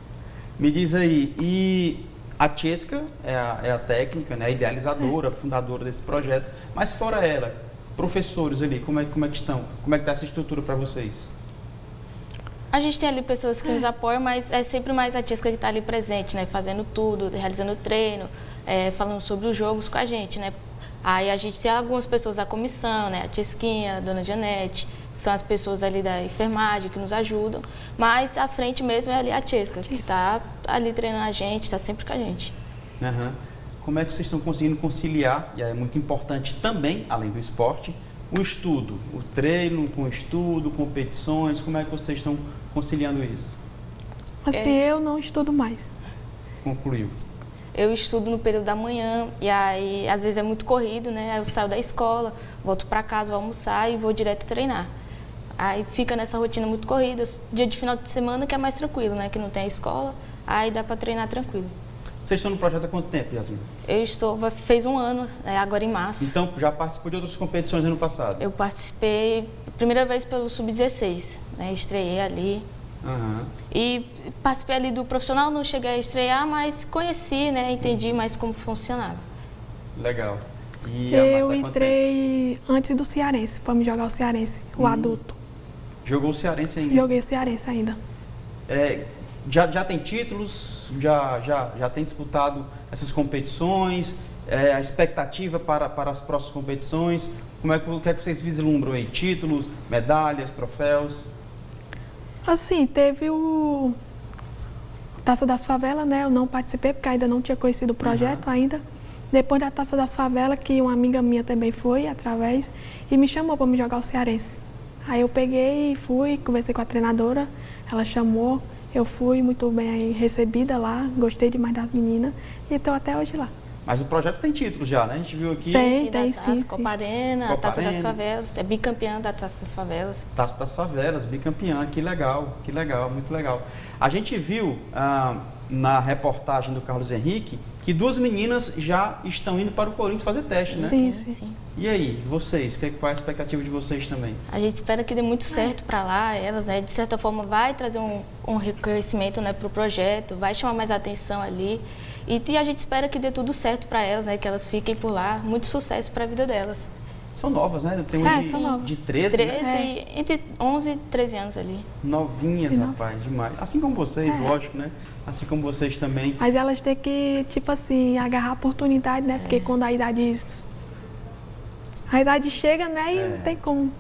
Me diz aí, e a Tcheska é a técnica, né, a idealizadora, fundadora desse projeto, mas fora ela, professores ali, como é que estão? Como é que está essa estrutura para vocês? A gente tem ali pessoas que nos apoiam, mas é sempre mais a Tcheska que está ali presente, né? Fazendo tudo, realizando treino, falando sobre os jogos com a gente, né? Aí a gente tem algumas pessoas da comissão, né? A Tchesquinha, a dona Janete, são as pessoas ali da enfermagem que nos ajudam, mas à frente mesmo é ali a Tcheska, que está ali treinando a gente, está sempre com a gente. Uhum. Como é que vocês estão conseguindo conciliar, e é muito importante também, além do esporte, o estudo, o treino com o estudo, competições, como é que vocês estão conciliando isso? Assim, eu não estudo mais. Concluiu. Eu estudo no período da manhã e aí às vezes é muito corrido, né? Aí eu saio da escola, volto para casa, vou almoçar e vou direto treinar. Aí fica nessa rotina muito corrida. Dia de final de semana que é mais tranquilo, né? Que não tem a escola, aí dá para treinar tranquilo. Vocês estão no projeto há quanto tempo, Yasmin? Fez um ano, agora em março. Então, já participou de outras competições ano passado? Eu participei, primeira vez pelo Sub-16, né? Estreiei ali. Uhum. E participei ali do profissional, não cheguei a estrear, mas conheci, né? Entendi mais como funcionava. Legal. E eu entrei antes do Cearense, para me jogar o Cearense, o adulto. Jogou o Cearense ainda? Joguei o Cearense ainda. Já tem títulos? Já tem disputado essas competições? A expectativa para as próximas competições? O que é que vocês vislumbram aí? Títulos, medalhas, troféus? Assim, teve o Taça das Favelas, né? Eu não participei porque ainda não tinha conhecido o projeto ainda. Depois da Taça das Favelas, que uma amiga minha também foi através e me chamou para me jogar o Cearense. Aí eu peguei e fui, conversei com a treinadora, ela chamou, eu fui muito bem recebida lá, gostei demais das meninas e estou até hoje lá. Mas o projeto tem títulos já, né? A gente viu aqui. Sim, Copa Arena, a Taça das Favelas, é bicampeã da Taça das Favelas. Taça das Favelas, bicampeã, que legal, muito legal. A gente viu na reportagem do Carlos Henrique que 2 meninas já estão indo para o Corinthians fazer teste, né? Sim. E aí, vocês, qual é a expectativa de vocês também? A gente espera que dê muito certo para lá, elas, né? De certa forma vai trazer um reconhecimento, né, para o projeto, vai chamar mais atenção ali. E a gente espera que dê tudo certo para elas, né? Que elas fiquem por lá. Muito sucesso para a vida delas. São novas, né? Tem uma são novas. de 13, né? Entre 11 e 13 anos ali. Novinhas, rapaz, demais. Assim como vocês, lógico, né? Assim como vocês também. Mas elas têm que, tipo assim, agarrar a oportunidade, né? Porque quando a idade chega, né? E não tem como.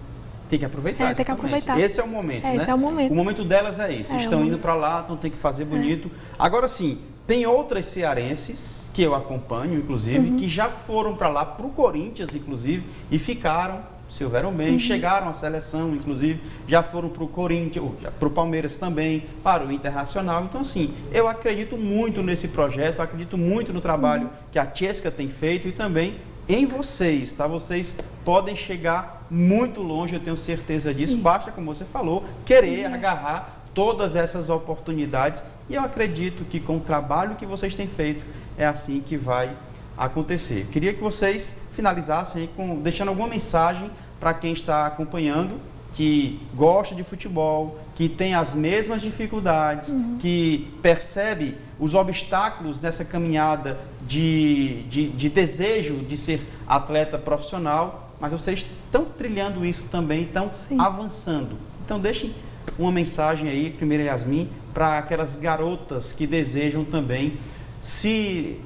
Tem que aproveitar. Tem que aproveitar. Esse é o momento, né? Esse é o momento. O momento delas é esse. Estão indo para lá, então tem que fazer bonito. Agora sim, tem outras cearenses que eu acompanho, inclusive, que já foram para lá, para o Corinthians, inclusive, e ficaram, se houveram bem, chegaram à seleção, inclusive, já foram para o Corinthians, para o Palmeiras também, para o Internacional. Então, assim, eu acredito muito nesse projeto, acredito muito no trabalho que a Tchesca tem feito e também em vocês, tá? Vocês podem chegar muito longe, eu tenho certeza disso. Basta, como você falou, querer agarrar todas essas oportunidades e eu acredito que com o trabalho que vocês têm feito é assim que vai acontecer. Queria que vocês finalizassem deixando alguma mensagem para quem está acompanhando, que gosta de futebol, que tem as mesmas dificuldades, que percebe os obstáculos nessa caminhada de desejo de ser atleta profissional, mas vocês estão trilhando isso também, estão avançando. Então deixem uma mensagem aí, primeiro Yasmin, para aquelas garotas que desejam também se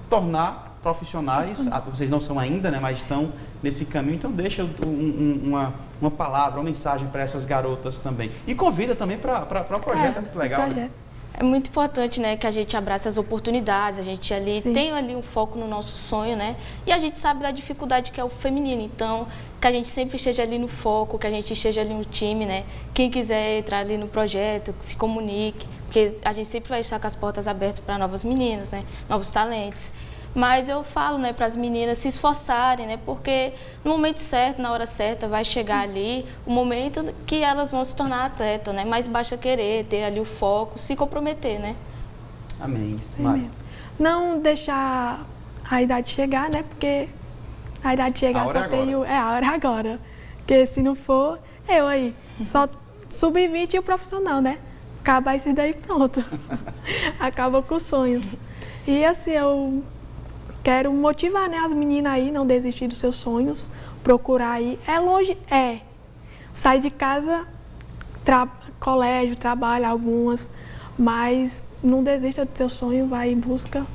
tornar profissionais. Vocês não são ainda, né, mas estão nesse caminho, então deixa uma palavra, uma mensagem para essas garotas também. E convida também para o projeto, é muito legal. Né? É muito importante, né, que a gente abrace as oportunidades, a gente ali tem ali um foco no nosso sonho, né, e a gente sabe da dificuldade que é o feminino, então que a gente sempre esteja ali no foco, que a gente esteja ali no time, né, quem quiser entrar ali no projeto, que se comunique, porque a gente sempre vai estar com as portas abertas para novas meninas, né, novos talentos. Mas eu falo, né, para as meninas se esforçarem, né, porque no momento certo, na hora certa, vai chegar ali o momento que elas vão se tornar atleta, né, mas basta querer, ter ali o foco, se comprometer, né. Amém. Não deixar a idade chegar, né, porque a idade chegar só tem a hora é agora. Porque se não for, eu aí, só sub-20 e o profissional, né, acaba isso daí pronto, acaba com os sonhos. E assim, eu quero motivar, né, as meninas aí, não desistir dos seus sonhos, procurar aí. É longe? É. Sai de casa, colégio, trabalho, algumas, mas não desista do seu sonho, vai em busca.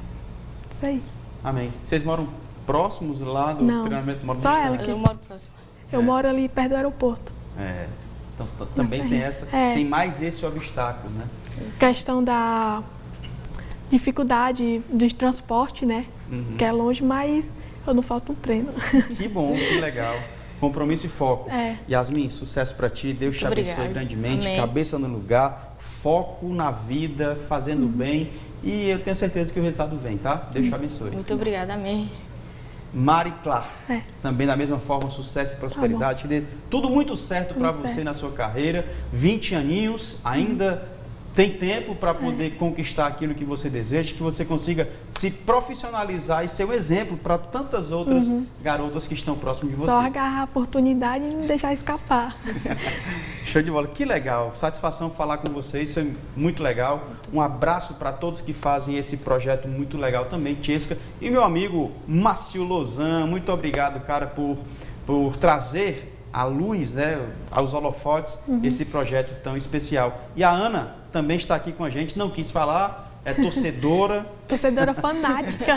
Isso aí. Amém. Vocês moram próximos lá do treinamento? Só ela aqui. Eu moro próximo. Eu moro ali perto do aeroporto. Então também tem tem mais esse obstáculo, né? Questão da dificuldade de transporte, né? Que é longe, mas eu não falto um treino. Que bom, que legal. Compromisso e foco. Yasmin, sucesso para ti. Deus te abençoe grandemente. Amém. Cabeça no lugar, foco na vida, fazendo bem. E eu tenho certeza que o resultado vem, tá? Deus te abençoe. Muito obrigada, amém. Mari Clark, também da mesma forma, sucesso e prosperidade. Tudo muito certo para você na sua carreira. 20 aninhos, ainda tem tempo para poder conquistar aquilo que você deseja, que você consiga se profissionalizar e ser um exemplo para tantas outras garotas que estão próximas de você. Só agarrar a oportunidade e não deixar escapar. Show de bola, que legal, satisfação falar com vocês, foi muito legal. Um abraço para todos que fazem esse projeto muito legal também, Tchesca. E meu amigo Márcio Lozan, muito obrigado, cara, por trazer à luz, né, aos holofotes, esse projeto tão especial. E a Ana também está aqui com a gente, não quis falar, é torcedora. Torcedora fanática.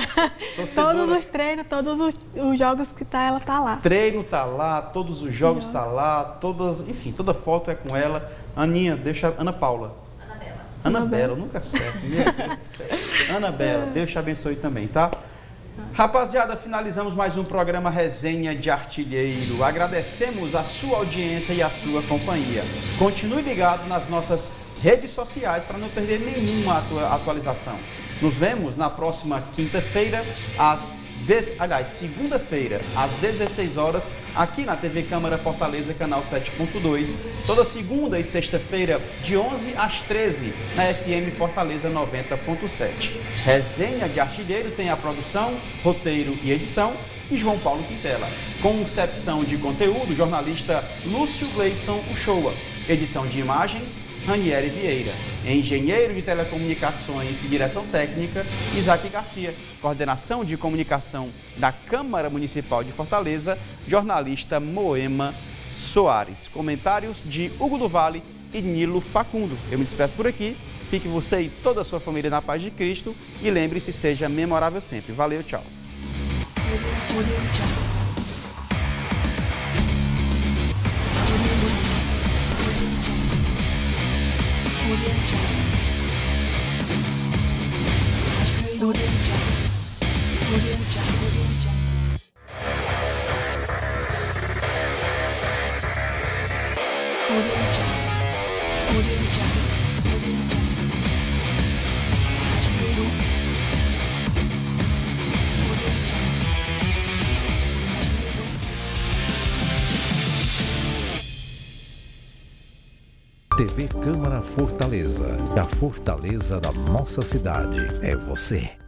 Todos os treinos, todos os jogos que ela tá lá. Treino tá lá, todos os jogos tá lá, enfim, toda foto é com ela. Aninha, Ana Paula. Ana Bela, nunca acerto. Meu Deus do céu. Ana Bela, Deus te abençoe também, tá? Rapaziada, finalizamos mais um programa Resenha de Artilheiro. Agradecemos a sua audiência e a sua companhia. Continue ligado nas nossas redes sociais para não perder nenhuma atualização. Nos vemos na próxima quinta-feira, segunda-feira, às 16 horas, aqui na TV Câmara Fortaleza, canal 7.2. Toda segunda e sexta-feira, de 11 às 13, na FM Fortaleza 90.7. Resenha de Artilheiro tem a produção, roteiro e edição de João Paulo Quintela. Concepção de conteúdo, jornalista Lúcio Gleison Uchoa. Edição de imagens, Ranieri Vieira. Engenheiro de telecomunicações e direção técnica, Isaac Garcia. Coordenação de comunicação da Câmara Municipal de Fortaleza, jornalista Moema Soares. Comentários de Hugo do Vale e Nilo Facundo. Eu me despeço por aqui. Fique você e toda a sua família na paz de Cristo e lembre-se, seja memorável sempre. Valeu, tchau. TV Câmara Fortaleza. A fortaleza da nossa cidade é você.